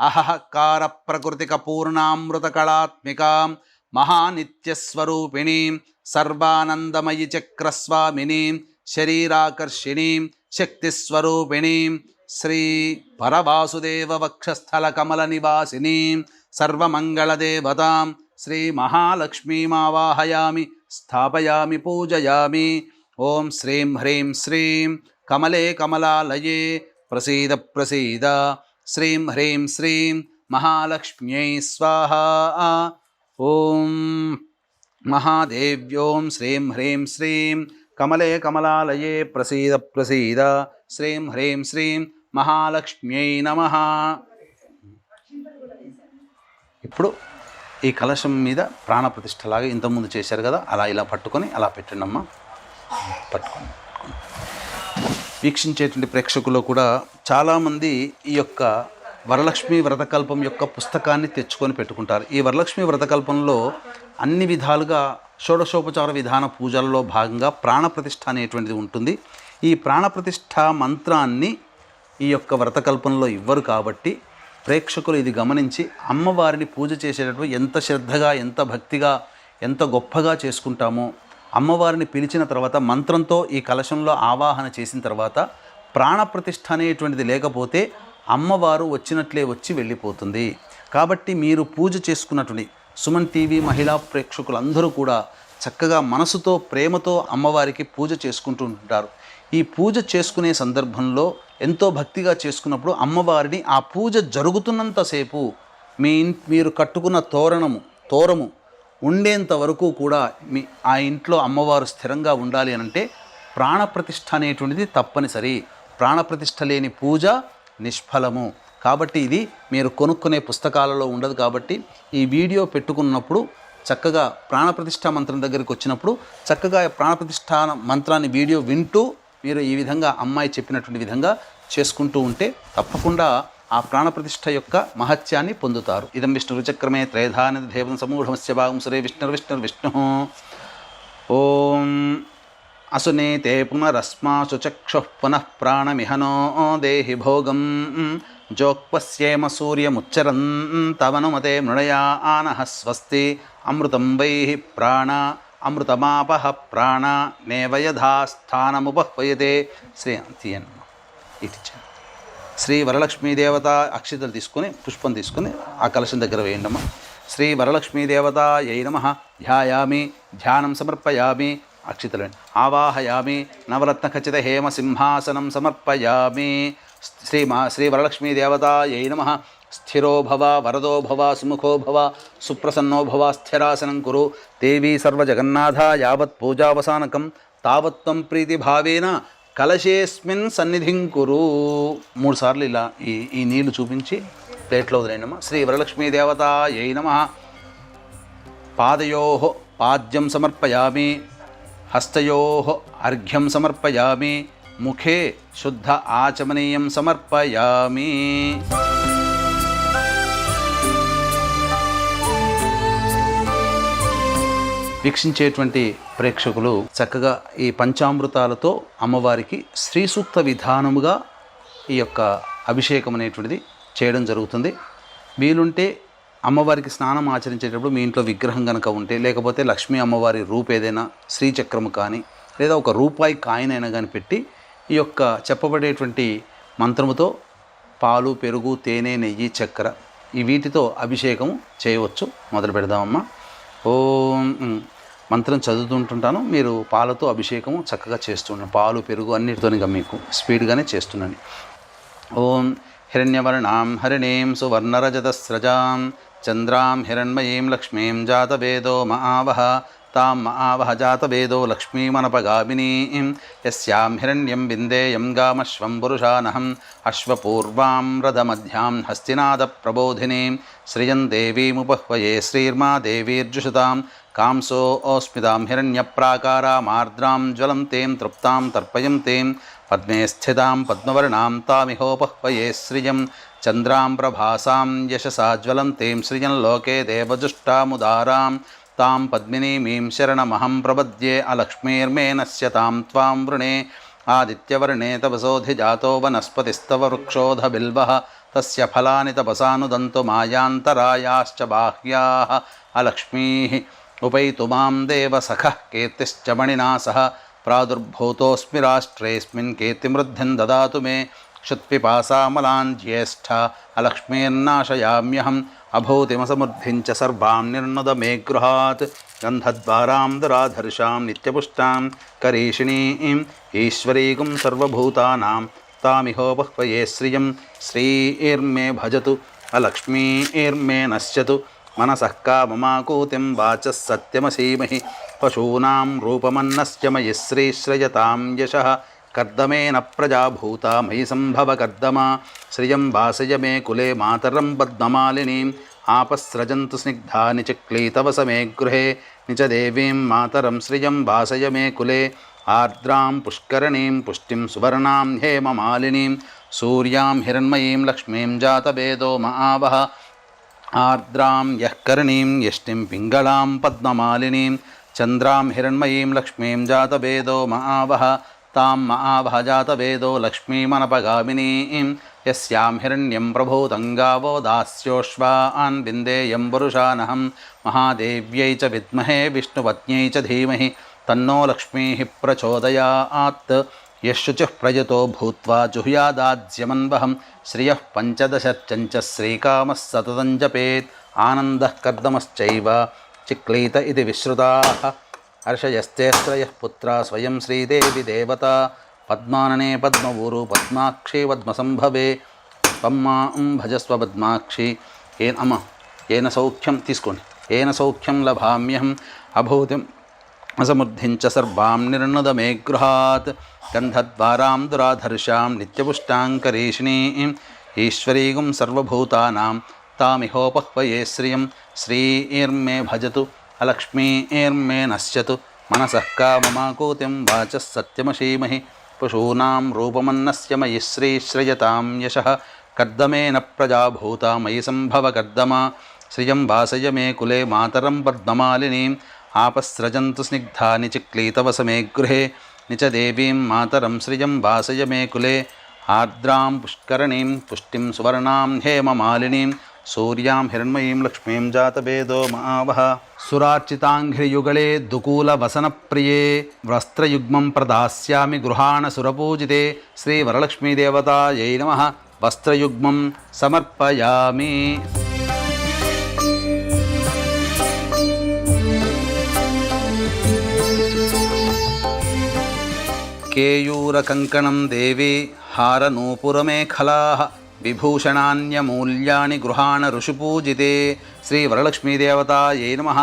అహఃకార ప్రకృతికపూర్ణామృతకళాత్మికాం మహానిత్యస్వరూపిణీం సర్వానందమయి చక్రస్వామినీం శరీరాకర్షిణీం శక్తిస్వరూపిణీం శ్రీ పరవాసుదేవవక్షస్థలకమలనివాసినీం సర్వమంగళదేవతాం శ్రీ మహాలక్ష్మీమావాహయామి స్థాపయామి పూజయామి. ఓం శ్రీం హ్రీం శ్రీం కమలే కమలాలయే ప్రసీద ప్రసీద. శ్రీం హ్రీం శ్రీం మహాలక్ష్మ్యై స్వాహ. ఓం మహాదేవ్యోం శ్రీం హ్రీం శ్రీం కమలే కమలాలయే ప్రసీద ప్రసీద. శ్రీం హ్రీం శ్రీం మహాలక్ష్మ్యై నమః. ఇప్పుడు ఈ కలశం మీద ప్రాణప్రతిష్ఠలాగా ఇంతకుముందు చేశారు కదా, అలా ఇలా పట్టుకొని అలా పెట్టండి అమ్మా. పట్టుకోండి. వీక్షించేటువంటి ప్రేక్షకులు కూడా చాలామంది ఈ యొక్క వరలక్ష్మి వ్రతకల్పం యొక్క పుస్తకాన్ని తెచ్చుకొని పెట్టుకుంటారు. ఈ వరలక్ష్మి వ్రతకల్పంలో అన్ని విధాలుగా షోడశోపచార విధాన పూజల్లో భాగంగా ప్రాణప్రతిష్ఠ అనేటువంటిది ఉంటుంది. ఈ ప్రాణప్రతిష్ఠ మంత్రాన్ని ఈ యొక్క వ్రతకల్పంలో ఇవ్వరు కాబట్టి ప్రేక్షకులు ఇది గమనించి అమ్మవారిని పూజ చేసేటప్పుడు ఎంత శ్రద్ధగా, ఎంత భక్తిగా, ఎంత గొప్పగా చేసుకుంటామో, అమ్మవారిని పిలిచిన తర్వాత మంత్రంతో ఈ కలశంలో ఆవాహన చేసిన తర్వాత ప్రాణప్రతిష్ఠ అనేటువంటిది లేకపోతే అమ్మవారు వచ్చినట్లే వచ్చి వెళ్ళిపోతుంది. కాబట్టి మీరు పూజ చేసుకున్నటువంటి సుమన్ టీవీ మహిళా ప్రేక్షకులందరూ కూడా చక్కగా మనసుతో ప్రేమతో అమ్మవారికి పూజ చేసుకుంటూ ఉంటారు. ఈ పూజ చేసుకునే సందర్భంలో ఎంతో భక్తిగా చేసుకున్నప్పుడు అమ్మవారిని ఆ పూజ జరుగుతున్నంతసేపు మీరు కట్టుకున్న తోరము ఉండేంత వరకు కూడా ఆ ఇంట్లో అమ్మవారు స్థిరంగా ఉండాలి అనంటే ప్రాణప్రతిష్ఠ అనేటువంటిది తప్పనిసరి. ప్రాణప్రతిష్ఠ లేని పూజ నిష్ఫలము. కాబట్టి ఇది మీరు కొనుక్కునే పుస్తకాలలో ఉండదు. కాబట్టి ఈ వీడియో పెట్టుకున్నప్పుడు చక్కగా ప్రాణప్రతిష్ఠ మంత్రం దగ్గరికి వచ్చినప్పుడు చక్కగా ప్రాణప్రతిష్ఠ మంత్రాన్ని వీడియో వింటూ మీరు ఈ విధంగా అమ్మాయి చెప్పినటువంటి విధంగా చేసుకుంటూ ఉంటే తప్పకుండా ఆ ప్రాణప్రతిష్ఠ యొక్క మహత్యాన్ని పొందుతారు. ఇదం విష్ణురుచక్రమే త్రైధానిధ దేవం సమూఢమస్య భాగం సురే విష్ణుర్విష్ణుర్విష్ణు. ఓం అసునేతే పునరస్మాసు చక్షుః పునః ప్రాణమిహనో దేహి భోగం జోక్పస్యేమ సూర్యముచ్చరంతవనుమతే మృణయా ఆనః స్వస్తి అమృతం వైః ప్రాణ అమృతమాపః ప్రాణ నేవయథాస్థానముపహ్వయతే. శ్రీ వరలక్ష్మీదేవత అక్షితలు తీసుకొని పుష్పం తీసుకొని ఆ కలశం దగ్గర వేయండమ్మా. శ్రీ వరలక్ష్మీదేవత యై నమః ధ్యాయామి, ధ్యానం సమర్పయామి. అక్షితలు ఆవాహయామి. నవరత్న ఖచ్చిత హేమ సింహాసనం సమర్పయామి. శ్రీ వరలక్ష్మీదేవత యై నమః స్థిరో భవ, వరదో భవ, సుముఖో భవ, సుప్రసన్నో భవ, స్థిరాసనం కురు. దేవీ సర్వజగన్నాథ యావత్ పూజావసానకం తావత్వం ప్రీతిభావేన కలశేస్మిన్ సన్నిధిం కురు. 3 సార్లు ఇలా ఈ నీళ్లు చూపించి ప్లేట్లో వదిలేనమ్మా. శ్రీ వరలక్ష్మీ దేవతాయై నమః. పాదయోః పాద్యం సమర్పయామి, హస్తయోః అర్ఘ్యం సమర్పయామి, ముఖే శుద్ధ ఆచమనీయం సమర్పయామి. వీక్షించేటువంటి ప్రేక్షకులు చక్కగా ఈ పంచామృతాలతో అమ్మవారికి శ్రీ సూక్త విధానముగా ఈ యొక్క అభిషేకం అనేటువంటిది చేయడం జరుగుతుంది. వీలుంటే అమ్మవారికి స్నానం ఆచరించేటప్పుడు మీ ఇంట్లో విగ్రహం కనుక ఉంటే, లేకపోతే లక్ష్మీ అమ్మవారి రూపు ఏదైనా శ్రీచక్రము కానీ లేదా ఒక రూపాయి కాయిన్ అయినా కానీ పెట్టి ఈ యొక్క చెప్పబడేటువంటి మంత్రముతో పాలు, పెరుగు, తేనె, నెయ్యి, చక్కెర ఈ వీటితో అభిషేకం చేయవచ్చు. మొదలు పెడదామమ్మా. ఓం మంత్రం చదువుతుంటుంటాను, మీరు పాలతో అభిషేకము చక్కగా చేస్తున్నాను. పాలు, పెరుగు అన్నిటితోనిగా మీకు స్పీడ్గానే చేస్తున్నాను. ఓం హిరణ్యవర్ణాం హరిణీం సువర్ణరజతస్రజాం చంద్రాం హిరణ్మయీం లక్ష్మీం జాతవేదో మహావహ తాం మహావహ జాతవేదో లక్ష్మీమనపగామినీం యస్యాం హిరణ్యం విందేయం గామశ్వం పురుషానహం అశ్వపూర్వాం రథమధ్యాం హస్తినాద ప్రబోధినీం శ్రియం దేవీముపహ్వయే శ్రీర్మా దేవీర్జుషతాం కాంసో ఓస్మితాం హిరణ్యప్రాకారామార్ద్రాం జ్వలంతేం తృప్తాం తర్పయంతేం పద్మే స్థితాం పద్మవర్ణాం తామిహోపహ్వయే శ్రియం చంద్రాం ప్రభాసాం యశసా జ్వలంతేం శ్రియం లోకే దేవజుష్టాముదారాం తాం పద్మినీమీం శరణమహం ప్రపద్యే అలక్ష్మీర్మే నశ్యతాం త్వాం వృణే ఆదిత్యవర్ణే తపసోధిజాతో వనస్పతిస్తవ వృక్షోధ బిల్వః తస్య ఫలాని తపసానుదంతు మాయాంతరాయాశ్చ బాహ్యాః అలక్ష్మీః ఉపైతు మాం దేవ సఖః కీర్తిశ్చ మణినా సహ ప్రాదుర్భూతోస్మి రాష్ట్రేస్మిన్ కీర్తిమృద్ధిం దదాతు మే క్షుత్పిపాసామలాన్ జ్యేష్ఠ అలక్ష్మీర్నాశయామ్యహం అభూతిమసమృద్ధించ సర్వాం నిర్నుద మే గృహాత్ గంధద్వారాం దురాధర్షాం నిత్యపుష్టాం కరీషిణీం ఈశ్వరీగుం సర్వభూతానాం తామిహోపహ్వయే శ్రియం శ్రీర్మే భజతు అలక్ష్మీర్మే నశ్యతు మనసః కామమాకూతిం వాచः సత్యమసీమహి పశూనాం రూపమన్నస్య మయి శ్రీశ్రయతాం యశః కర్దమేన ప్రజాభూతా మయి సంభవ కర్దమా శ్రియం వాసయ మే కులే మాతరం పద్మమాలినీం ఆపస్రజంతు స్నిగ్ధాని చక్లీతవ సమే గృహే నిచ దేవీం మాతరం శ్రియం వాసయ మే కులే ఆర్ద్రాం పుష్కరణీం పుష్టిం సువర్ణాం హేమమాలినీం సూర్యాం హిరణ్మయీం లక్ష్మీం జాతవేదో మహావహ ఆర్ద్రాం యఃకరణీం యష్టిం పింగళాం పద్మమాలినీం చంద్రాం హిరణ్మయీం లక్ష్మీం జాతవేదో మహావహ తాం మహావహ జాతవేదో లక్ష్మీమనపగామినీం యస్యాం హిరణ్యం ప్రభూతం గావో దాస్యోశ్వాన్ విందేయం పురుషానహం మహాదేవ్యై చ విద్మహే విష్ణుపత్న్యై చ ధీమహి తన్నో లక్ష్మీః ప్రచోదయాత్ యశుచిః ప్రయతో భూత్వా జుహ్యాదాజ్యమన్వహం శ్రియః పంచదశర్చంచ శ్రీకామः సతతం జపేత్ ఆనందః కర్దమశ్చైవ చిక్లీత ఇది విశ్రుతాః హర్షయస్తే శ్రయః పుత్రా స్వయం శ్రీదేవి దేవత పద్మాననే పద్మవూరు పద్మాక్షి పద్మసంభవే పమ్మాం భజస్వ పద్మాక్షి ఏన సౌఖ్యం తీసుకోండి ఏన సౌఖ్యం లభామ్యహం అభూతిం అసమృద్ధించ సర్వాం నిర్నుద మే గృహాత్ గంధద్వారాం దురాధర్షాం నిత్యపుష్టాం కరీషిణీం ఈశ్వరీగుం సర్వభూతానాం తామిహోపహ్వయే శ్రియం శ్రీర్మే భజతు అలక్ష్మీర్మే నశ్యతు మనసః కామమాకూతిం వాచः సత్యమసీమహి పశూనాం రూపమన్నస్య మయి శ్రీశ్రయతాం యశః కర్దమేన ప్రజాభూతా మయి సంభవ కర్దమా శ్రియం వాసయ మే కులే మాతరం పద్మమాలినీం ఆపస్రజంతు స్నిగ్ధాని చిక్లీతవ సమే గృహే నిచ దేవీం మాతరం శ్రియం వాసయ మే కులే ఆర్ద్రాం పుష్కరణీం పుష్టిం సువర్ణాం హేమమాలినీం సూర్యాం హిరణ్మయీం లక్ష్మీం జాతవేదో మహావహ సురార్చితాంఘ్రియుగళే దుకూలవసనప్రియే వస్త్రయుగ్మం ప్రదాస్యామి గృహాణ సురపూజితే శ్రీవరలక్ష్మీదేవతాయై నమః. వస్త్రయుగ్మం సమర్పయామి. కేయూరకంకణం దేవి హారనూపురమేఖలాః విభూషణాన్యమూల్యాని గృహాణ ఋషిపూజితే శ్రీవరలక్ష్మీదేవతాయై నమః.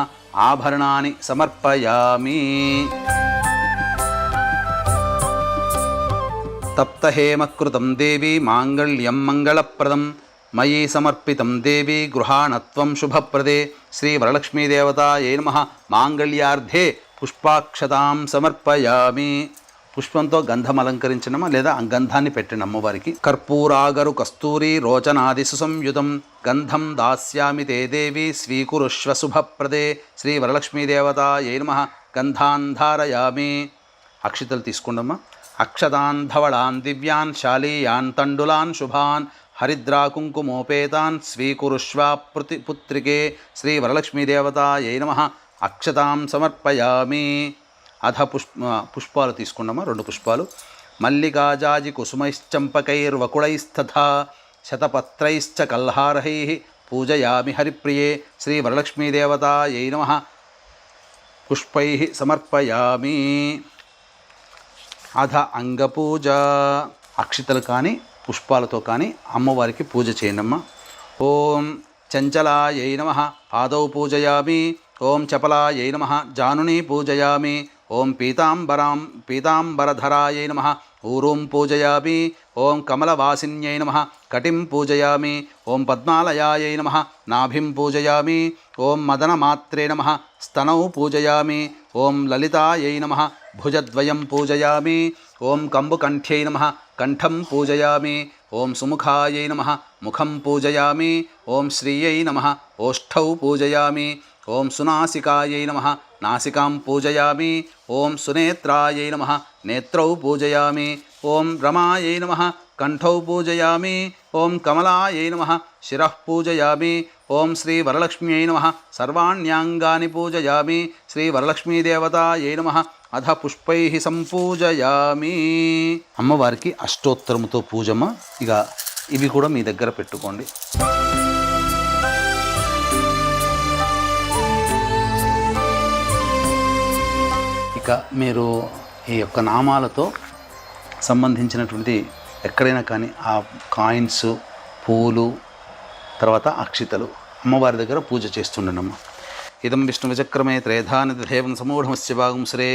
ఆభరణాని సమర్పయామి. తప్తహేమకృతం దేవి మాంగళ్యం మంగళప్రదం మయీ సమర్పితం దేవి గృహాణత్వం శుభప్రదే శ్రీ వరలక్ష్మీదేవతాయై నమః మాంగళ్యార్థే పుష్పాక్షతాం సమర్పయామి. పుష్పంతో గంధం అలంకరించడమా లేదా గంధాన్ని పెట్టండి అమ్మవారికి. కర్పూరాగరు కస్తూరి రోచనాది సుసంయుతం గంధం దాస్యామి తే దేవి స్వీకురుష్వ శుభప్రదే శ్రీ వరలక్ష్మీదేవతాయై నమః గంధాన్ ధారయామి. అక్షితలు తీసుకోండమ్మా. అక్షతాన్ ధవళాన్ దివ్యాన్ శాలీయాన్ తండులాన్ శుభాన్ హరిద్రా కుంకుమోపేతాన్ స్వీకురుష్వ పుత్రికే శ్రీ వరలక్ష్మీదేవతాయై నమః అక్షతాం సమర్పయామి. అధ పుష్పాలు తీసుకున్నామా 2 పుష్పాలు. మల్లికాజాజి కుసుమైశ్చంపకైర్వకుళైస్తథా శతపత్రైశ్చ కల్హారహై పూజయామి హరిప్రియే శ్రీ వరలక్ష్మీదేవతాయై నమః పుష్పై సమర్పయామి. అధ అంగపూజ. అక్షితలు కానీ పుష్పాలతో కానీ అమ్మవారికి పూజ చేయండమ్మా. ఓం చంచలాయై నమః పాదౌ పూజయామి. ఓం చపలాయై నమః జానుని పూజయామి. ఓం పీతాంబరధరాయై నమః ఊరూం పూజయామి. ఓం కమలవాసిన్యై నమః కటిం పూజయామి. ఓం పద్మాలయాయై నమః నాభిం పూజయామి. ఓం మదనమాత్రే నమః స్తనౌ పూజయామి. ఓం లలితాయై నమః భుజద్వయం పూజయామి. ఓం కంబుకంఠ్యై నమః కంఠం పూజయామి. ఓం సుముఖాయై నమః ముఖం పూజయామి. ఓం శ్రీయై నమః ఓష్ఠౌ పూజయామి. ఓం సునాసికాయై నమః నాసికాం పూజయామి. ఓం సునేత్రాయై నమః నేత్రౌ పూజయామి. ఓం రమాయై నమః కంఠౌ పూజయామి. ఓం కమలాయై నమః శిరః పూజయామి. ఓం శ్రీ వరలక్ష్మ్యై నమః సర్వాణ్యాంగాని పూజయామి. శ్రీ వరలక్ష్మీదేవతాయై నమః అధ పుష్పై సంపూజయామి. అమ్మవారికి అష్టోత్తరముతో పూజమ్మ. ఇక ఇవి కూడా మీ దగ్గర పెట్టుకోండి. ఇక మీరు ఈ యొక్క నామాలతో సంబంధించినటువంటి ఎక్కడైనా కానీ ఆ కాయిన్స్, పూలు, తర్వాత అక్షితలు అమ్మవారి దగ్గర పూజ చేస్తుండనమ్మ. ఇదం విష్ణు విచక్రమే త్రేధానిధేవం సమూఢమస్య భాగంశ్రే.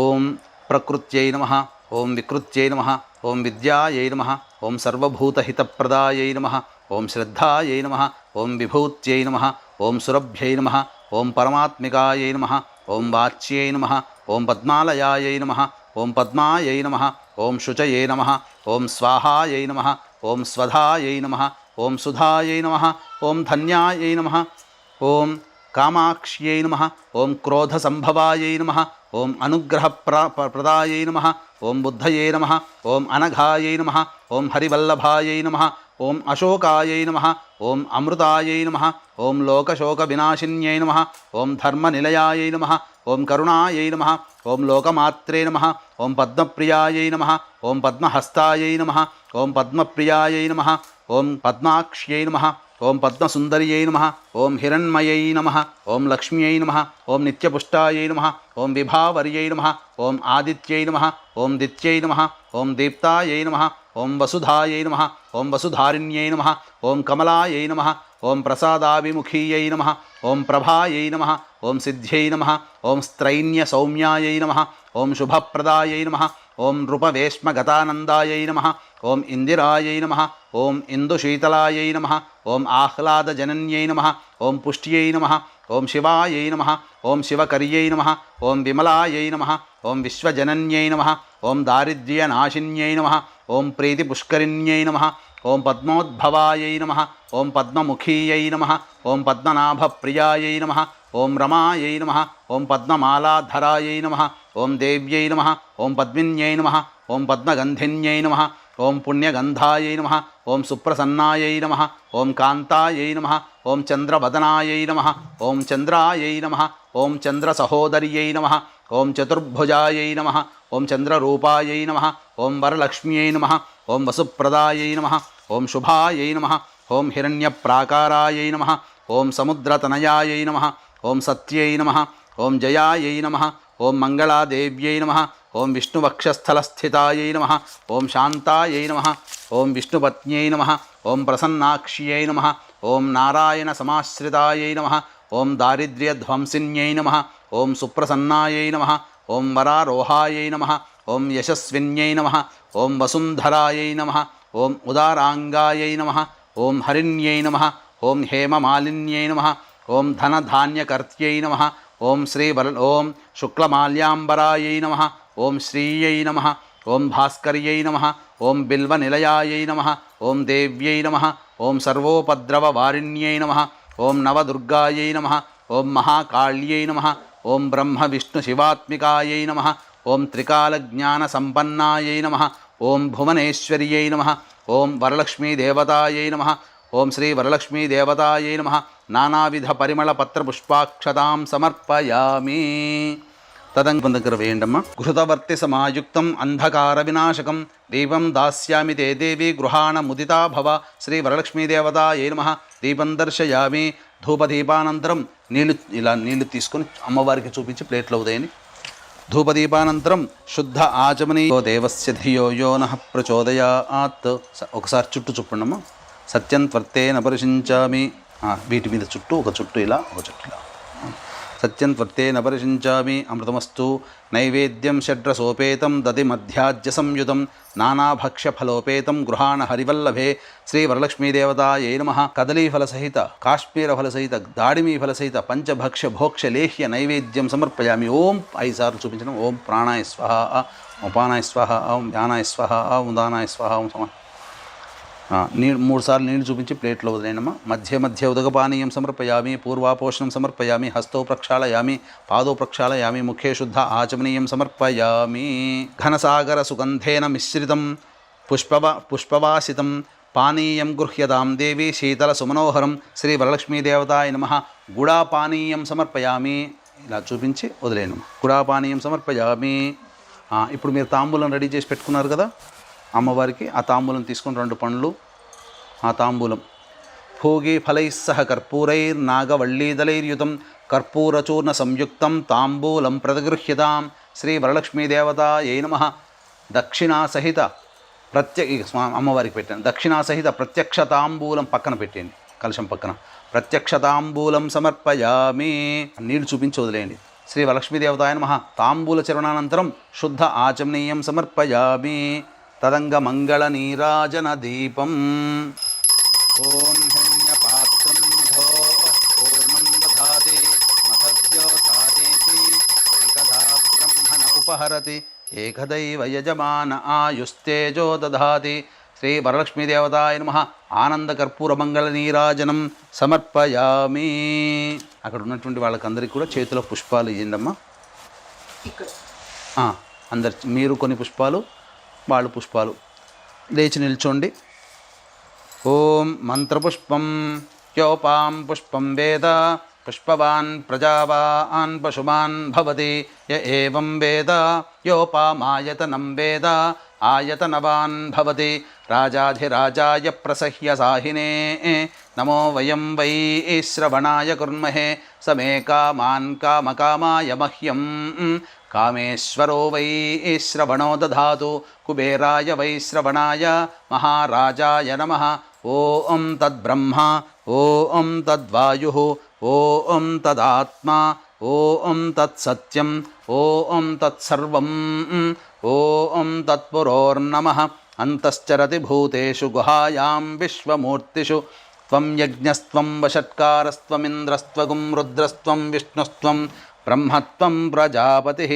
ఓం ప్రకృత్యై నమః. ఓం వికృత్యై నమః. ఓం విద్యాయై నమః. ఓం సర్వభూతహితప్రదాయై నమః. ఓం శ్రద్ధాయై నమః. ఓం విభూత్యై నమః. ఓం సురభ్యై నమః. ఓం పరమాత్మికాయై నమః. ఓం వాచ్యై నమః. ఓం పద్మాలయాయై నమః. ఓం పద్మాయై నమః. ఓం శుచయే నమః. ఓం స్వాహాయై నమః. ఓం స్వధాయై నమః. ఓం సుధాయై నమః. ఓం ధన్యాయై నమః. ఓం కామాక్ష్యై నమః. ఓం క్రోధసంభవాయై నమః. ఓం అనుగ్రహప్రదాయై నమః. ఓం బుద్ధయే నమః. ఓం అనఘాయై నమః. ఓం హరివల్లభాయై నమః. ఓం అశోకాయై నమః. ఓం అమృతాయై నమః. ఓం లోకశోకవినాశిన్యై నమః. ఓం ధర్మనిలయాయై నమః. ఓం కరుణాయై నమః. ఓం లోకమాత్రే నమః. ఓం పద్మప్రియాయై నమః. ఓం పద్మహస్తాయై నమః. ఓం పద్మప్రియాయై నమః. ఓం పద్మాక్ష్యై నమః. ఓం పద్మసుందర్యై నమః. ఓం హిరణ్మయై నమః. ఓం లక్ష్మ్యై నమః. ఓం నిత్యపుష్టాయై నమః. ఓం విభావర్యై నమః. ఓం ఆదిత్యై నమః. ఓం దిత్యై నమః. ఓం దీప్తాయై నమః. ఓం వసుధాయై నమః. ఓం వసుధారిణ్యై నమః. ఓం కమలాయై నమః. ఓం ప్రసాదాభిముఖీయై నమః. ఓం ప్రభాయై నమః. ఓం సిద్ధ్యై నమః. ఓం స్త్రైణ్య సౌమ్యాయై నమః. ఓం శుభప్రదాయై నమః. ఓం నృపవేష్మగతానందాయై నమః. ఓం ఇందిరాయై నమః. ఓం ఇందుశీతలాయై నమః. ఓం ఆహ్లాదజనన్యై నమః. ఓం పుష్ట్యై నమః. ఓం శివాయై నమః. ఓం శివకర్యై నమః. ఓం విమలాయై నమః. ఓం విశ్వజనన్యై నమః. ఓం దారిద్ర్యనాశిన్యై నమః. ఓం ప్రీతిపుష్కరిణ్యై నమః. ఓం పద్మోద్భవాయై నమః. ఓం పద్మముఖీయై నమః. ఓం పద్మనాభప్రియాయై నమః. ఓం రమాయై నమః. ఓం పద్మమాలాధరాయై నమః. ఓం దేవ్యై నమః. ఓం పద్మిన్యై నమః. ఓం పద్మగంధిన్యై నమః. ఓం పుణ్యగంధాయై నమః. ఓం సుప్రసన్నాయై నమః. ఓం కాంతాయై నమః. ఓం చంద్రవదనాయై నమః. ఓం చంద్రాయై నమః. ఓం చంద్రసహోదర్యై నమః. ఓం చతుర్భుజాయై నమః. ఓం చంద్రరూపాయై నమః. ఓం వరలక్ష్మ్యై నమః. ఓం వసుప్రదాయై నమః. ఓం శుభాయై నమః. ఓం హిరణ్యప్రాకారాయై నమః. ఓం సముద్రతనయాయై నమః. ఓం సత్యై నమః. ఓం జయాయై నమః. ఓం మంగళాదేవ్యై నమః. ఓం విష్ణువక్షస్థలస్థితాయై నమః. ఓం శాంతాయై నమః. ఓం విష్ణుపత్న్యై నమః. ఓం ప్రసన్నాక్ష్యై నమః. ఓం నారాయణ సమాశ్రితాయై నమః. ఓం దారిద్ర్యధ్వంసిన్యై నమః. ఓం సుప్రసన్నాయై నమః. ఓం వరారోహాయై నమః. ఓం యశస్విన్యై నమః ఓం వసుంధరాయై నమః ఓం ఉదారాంగాయై నమః ఓం హరిణ్యై నమః ఓం హేమమాలిన్యై నమః ఓం ధనధాన్యకర్త్యై నమః ఓం ఓం శుక్లమాల్యాంబరాయై నమః ఓం శ్రీయై నమః ఓం భాస్కర్యై నమః ఓం బిల్వనిలయాయై నమః ఓం దేవ్యై నమః ఓం సర్వోపద్రవవారిణ్యై నమః ఓం నవదుర్గాయై నమః ఓం మహాకాళ్యై నమః ఓం బ్రహ్మ విష్ణు శివాత్మికాయై నమః ఓం త్రికాలజ్ఞానసంపన్నాయై నమః ఓం భువనేశ్వర్యై నమః ఓం వరలక్ష్మీదేవతాయై నమః ఓం శ్రీ వరలక్ష్మీదేవతాయై నమః నానావిధ పరిమళపత్రపుష్పాక్షతాం సమర్పయామి. తదంగం దగ్గర వేయండమ్మా. ఘృతవర్తి సమాయుక్తం అంధకార వినాశకం దీపం దాస్యామి తే దేవి గృహాణ ముదితా భవ. శ్రీ వరలక్ష్మీదేవతాయై నమః. దీపం దర్శయామి. ధూపదీపానంతరం నీళ్లు తీసుకొని అమ్మవారికి చూపించి ప్లేట్లో ఉదయని. ధూపదీపానంతరం శుద్ధ ఆచమనీయో దేవస్య ధియో యో నః ప్రచోదయాత్. ఒకసారి చుట్టూ చూపండమ్మా. సత్యం త్వర్తేన పరిశించామి. వీటి మీద చుట్టూ ఒక చుట్టూ ఇలా ఒక చుట్టూ ఇలా. సత్యం త్వర్తేన పరిశించామి. అమృతమస్తు. నైవేద్యం షడ్రసోపేతం దది మధ్యాజ్య సంయుతం నానాభక్ష్యఫలోపేతం గృహాణ హరివల్లభే. శ్రీ వరలక్ష్మీదేవతాయై నమః. కదలీఫలసహిత కాశ్మీరఫలసహిత దాడిమీఫలసహిత పంచభక్ష్య భోక్ష్య లేహ్య నైవేద్యం సమర్పయామి. ఓం 5 సార్లు చూపించడం. ఓం ప్రాణాయ స్వహ, ఉపానాయ స్వహ, ఓం ధ్యానాయ స్వహ, ఉదానాయ స్వహ, ఓం సమ. 3 సార్లు నీళ్లు చూపించి ప్లేట్లో వదిలేనమ్మా. మధ్య మధ్య ఉదకపానీయం సమర్పయామి. పూర్వాపోషణం సమర్పయామి. హస్తో ప్రక్షాళయామి. పాదో ప్రక్షాళయామి. ముఖే శుద్ధ ఆచమనీయం సమర్పయామి. ఘనసాగర సుగంధేన మిశ్రితం పుష్పవాసితం పానీయం గృహ్యతాం దేవి శీతల సుమనోహరం. శ్రీ వరలక్ష్మీదేవతాయ నమః. గుడాపానీయం సమర్పయామి. ఇలా చూపించి వదిలేను. గుడాపానీయం సమర్పయామి. ఇప్పుడు మీరు తాంబూలం రెడీ చేసి పెట్టుకున్నారు కదా అమ్మవారికి. ఆ తాంబూలం తీసుకొని 2 పండ్లు. ఆ తాంబూలం భోగి ఫలై సహ కర్పూరైర్నాగవళ్ళీదలైర్యుతం కర్పూరచూర్ణ సంయుక్తం తాంబూలం ప్రతిగృహ్యతాం. శ్రీ వరలక్ష్మీదేవతాయై నమః. దక్షిణాసహిత అమ్మవారికి పెట్టండి. దక్షిణాసహిత ప్రత్యక్ష తాంబూలం పక్కన పెట్టండి. కలశం పక్కన ప్రత్యక్ష తాంబూలం సమర్పయామి. నీళ్లు చూపించి వదిలేయండి. శ్రీ వరలక్ష్మీదేవతాయ నమః. తాంబూల చరణానంతరం శుద్ధ ఆచమనీయం సమర్పయామి. తదంగ మంగళ నీరాజన దీపం. ఓం హిరణ్యపాత్రం మధో పూర్ణం దధాతి మథద్యో సాదేతి ఏకదా బ్రహ్మణ ఉపహరతి ఏకదైవ యజమాన ఆయుస్తేజో దధాతి. శ్రీ వరలక్ష్మీదేవతాయ నమః. ఆనంద కర్పూర మంగళ నీరాజనం సమర్పయామి. అక్కడ ఉన్నటువంటి వాళ్ళకందరికీ కూడా చేతిలో పుష్పాలు ఇవ్వండమ్మా. మీరు కొన్ని పుష్పాలు, వాళ్ళు పుష్పాలు. లేచి నిల్చోండి. ఓం మంత్రపుష్పం యోపాం పుష్పం వేద పుష్పవాన్ ప్రజావాన్ పశుమాన్ భవతి. య ఏవం వేద యోపామాయతనం వేద ఆయతనవాన్ భవతి. రాజాధిరాజాయ ప్రసహ్య సాహినే నమో వయం వై శ్రవణాయ కుర్మహే. సమే కామాన్ కామకామాయ మహ్యం కామేశ్వరో వై శ్రవణో దధాతు. కుబేరాయ వై శ్రవణాయ మహారాజాయ నమః. ఓం తద్బ్రహ్మ ఓం తద్వాయుః ఓం తదాత్మా ఓం తత్సత్యం ఓం తత్సర్వం ఓం తత్పురోర్నమః. అంతశ్చరతి భూతేషు గుహాయాం విశ్వమూర్తిషు. త్వం యజ్ఞస్త్వం వషట్కారస్త్వమింద్రస్త్వగుం రుద్రస్త్వం విష్ణుస్త్వం బ్రహ్మత్వం ప్రజాపతిః.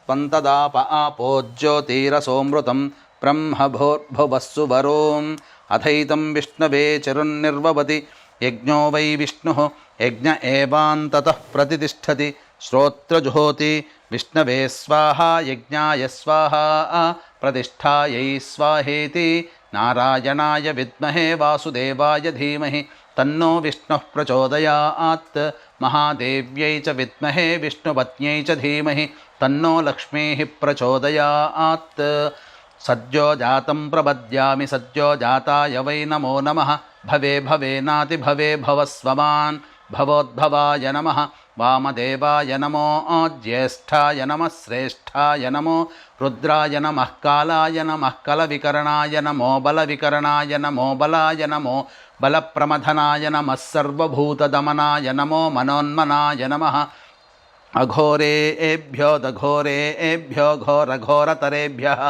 త్వం తదాప ఆపోజ్యోతిరసోమృతం బ్రహ్మభూర్భువస్సు వరోం. అథైతం విష్ణవే చరున్నిర్వవతి. యజ్ఞో వై విష్ణుః యజ్ఞ ఏవాంతతః ప్రతితిష్ఠతి. శ్రోత్రజుహోతి విష్ణవే స్వాహా యజ్ఞాయ స్వాహా ప్రతిష్ఠాయై స్వాహేతి. నారాయణాయ విద్మహే వాసుదేవాయ ధీమహి తన్నో విష్ణుః ప్రచోదయాత్. మహాదేవ్యై చ విద్మహే విష్ణుపత్న్యై చ ధీమహి తన్నో లక్ష్మీః ప్రచోదయాత్. సద్యో జాతం ప్రపద్యామి సద్యో జాతాయ వై నమో నమః. భవే భవేనాతి భవే భవస్వమాన్ భవోద్భవాయ నమః. వామదేవాయ నమో జ్యేష్ఠాయ నమః. శ్రేష్ఠాయ నమో రుద్రాయ నమః. కాలాయ నమః. కలవికరణాయ నమో బలవికరణాయ నమో బలాయ నమో బలప్రమథనాయ నమః. సర్వభూతదమనాయ నమో మనోన్మనాయ నమః. अघोरेभ्यो दघोरेभ्यो घोरघोरतरेभ्यः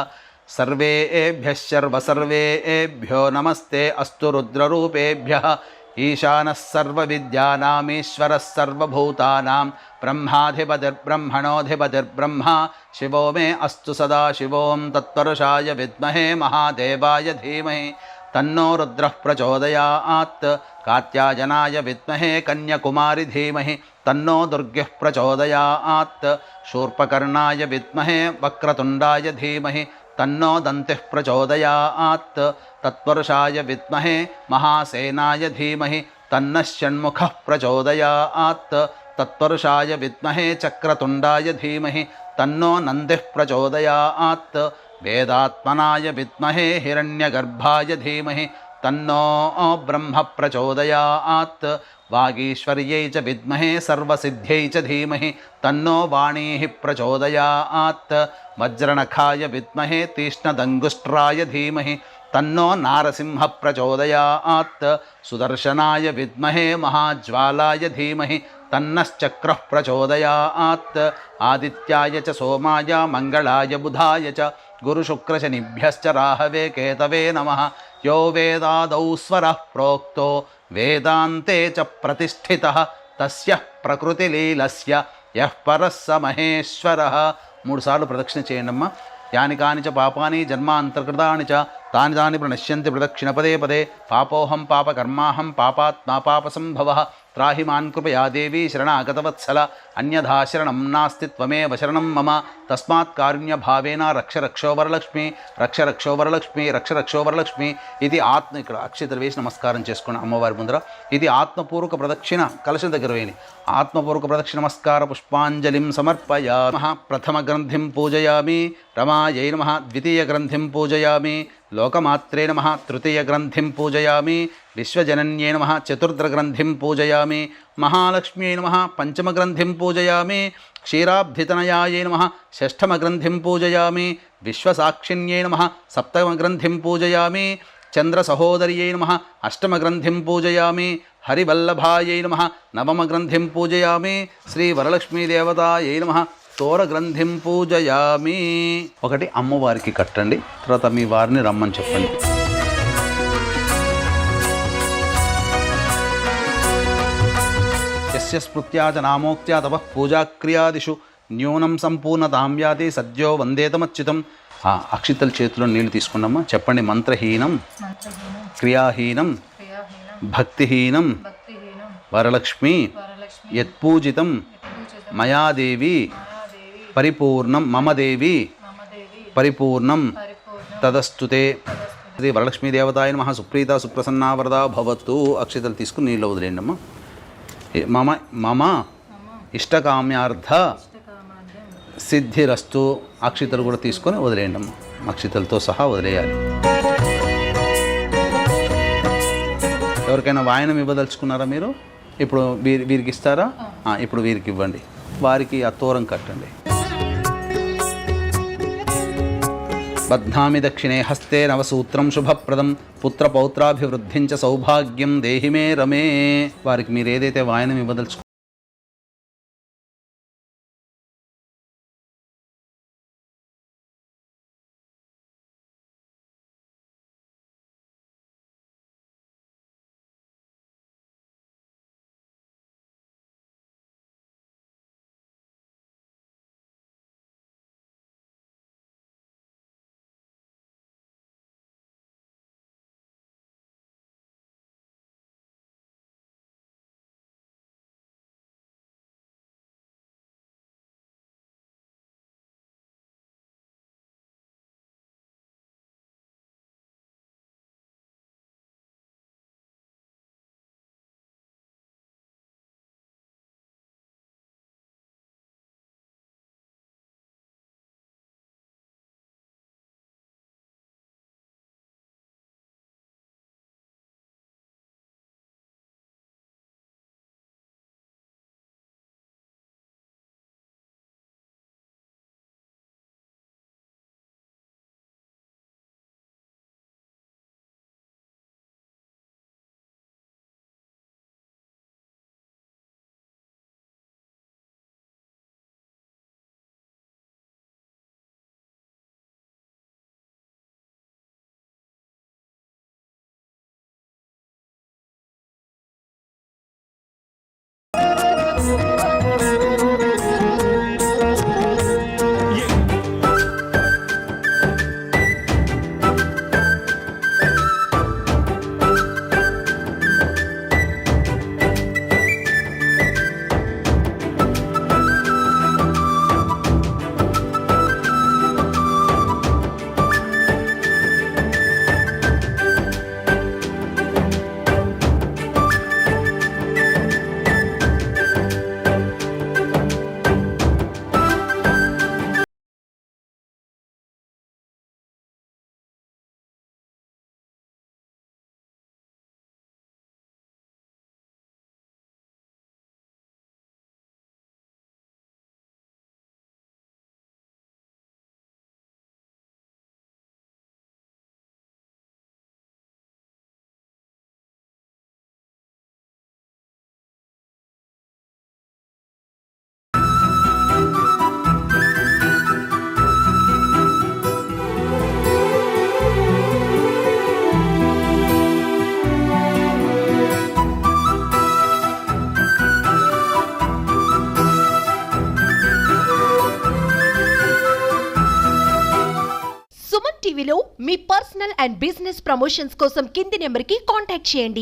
सर्वेभ्यः सर्वसर्वेभ्यो नमस्ते अस्तु रुद्ररूपेभ्यः ईशानः सर्वविद्यानामीश्वरः सर्वभूतानां ब्रह्माधिपतिर्ब्रह्मणोऽधिपतिर्ब्रह्मा शिवो मे अस्तु सदा शिवों तत्पुरुषाय विद्महे महादेवाय धीमहि तन्नो रुद्रः प्रचोदयात् कात्यायनाय विद्महे कन्याकुमारी धीमहि तन्नो दुर्गः प्रचोदयात् शूर्पकर्णाय विद्महे वक्रतुण्डाय धीमहि तन्नो दन्तिः प्रचोदयात् तत्पुरुषाय विद्महे महासेनाय धीमहि तन्नः षण्मुखः प्रचोदयात् तत्पुरुषाय विद्महे चक्रतुण्डाय धीमहि तन्नो नन्दिः प्रचोदयात् वेदात्मनाय विद्महे हिरण्यगर्भाय धीमहि तन्नो ब्रह्म प्रचोदयात् वागीश्वर्यै च विद्महे सर्वसिद्ध्यै च धीमहि तन्नो वाणीः प्रचोदयात् वज्रनखाय विद्महे तीक्ष्णदङ्गुष्ट्राय धीमहि तन्नो नारसिंहः प्रचोदयात् सुदर्शनाय विद्महे महाज्वालाय धीमहि तन्नश्चक्रः प्रचोदयात् आदित्याय च सोमाय मङ्गलाय बुधाय च गुरुशुक्रशनिभ्यश्च राहवे केतवे नमः यो वेदादौ स्वरः प्रोक्तो वेदान्ते च प्रतिष्ठितः तस्य प्रकृतिलीलस्य यः परः स महेश्वरः मूడు సార్లు ప్రదక్షిణ చేయండమ్మా యాని కాని చ పాపాని జన్మాంతర్కృతాని చ తాని తాని ప్రణశ్యంతి ప్రదక్షిణ పదే పదే పాపోహం పాపకర్మాహం పాపాత్మా పాపసంభవః త్రాహి మాన్ కృపయా దేవీ శరణాగతవత్సల అన్యథా శరణం నాస్తి త్వమేవ శరణం మమ తస్మాత్ కారుణ్యభావేన రక్ష రక్షో వరలక్ష్మి రక్ష రక్షో వరలక్ష్మి రక్ష రక్షో వరలక్ష్మి ఇది ఆత్మ ఇక్కడ అక్షతలు వేసి నమస్కారం చేసుకోండి అమ్మవారి ముందర ఇది ఆత్మపూర్వక ప్రదక్షిణ కలశం దగ్గర వేయండి ఆత్మపూర్వక ప్రదక్షిణ నమస్కార పుష్పాంజలిం సమర్పయామః ప్రథమ గ్రంథిం పూజయామి రమాయై నమః ద్వితీయ గ్రంథిం పూజయామి లోకమాత్రే నమః తృతీయ గ్రంథిం పూజయామి విశ్వజనన్యై నమః చతుర్థ గ్రంథిం పూజయామి మహాలక్ష్మ్యై నమః పంచమ గ్రంథిం పూజయామి క్షీరాబ్ధితనయాయై నమః షష్ఠమ గ్రంథిం పూజయామి విశ్వసాక్షిణ్యై నమః సప్తమ గ్రంథిం పూజయామి చంద్రసహోదర్యై నమః అష్టమ గ్రంథిం పూజయామి హరివల్లభాయై నమః నవమ గ్రంథిం పూజయామి శ్రీ వరలక్ష్మీదేవతాయై నమః తోర గ్రంథిం పూజయామి. ఒకటి అమ్మవారికి కట్టండి, తర్వాత మీ వారిని రమ్మని చెప్పండి. యస్య స్మృత్యా చ నామోక్త్యా తపః పూజాక్రియాదిషు న్యూనం సంపూర్ణతాం యాతి సద్యో వందేతమచ్యుతం. అక్షితల చేతిలో నీళ్లు తీసుకున్నామా, చెప్పండి. మంత్రహీనం క్రియాహీనం భక్తిహీనం వరలక్ష్మి యత్పూజితం మయాదేవి పరిపూర్ణం మమ దేవి పరిపూర్ణం తదస్తుతే. శ్రీ వరలక్ష్మీదేవతాయ నమః సుప్రీత సుప్రసన్నా వరదా భవతు. అక్షితలు తీసుకుని నీళ్ళు వదిలేయండి అమ్మ. మమ మమ ఇష్టకామ్యార్థ సిద్ధిరస్తు. అక్షితలు కూడా తీసుకొని వదిలేయండి అమ్మ, అక్షితలతో సహా వదిలేయాలి. ఎవరికైనా వాయనం ఇవ్వదలుచుకున్నారా మీరు? ఇప్పుడు వీరికి ఇస్తారా? ఇప్పుడు వీరికి ఇవ్వండి, వారికి అత్తోరం కట్టండి. బధ్నామి దక్షిణే హస్తే నవసూత్రం శుభప్రదం పుత్రపౌత్రాభివృద్ధించ సౌభాగ్యం దేహి మే రమే. వారికి మీరు ఏదైతే వాయనం ఇవ్వదలుచుకున్నారో టీవీలో మీ పర్సనల్ అండ్ బిజినెస్ ప్రమోషన్స్ కోసం కింది నెంబర్కి కాంటాక్ట్ చేయండి.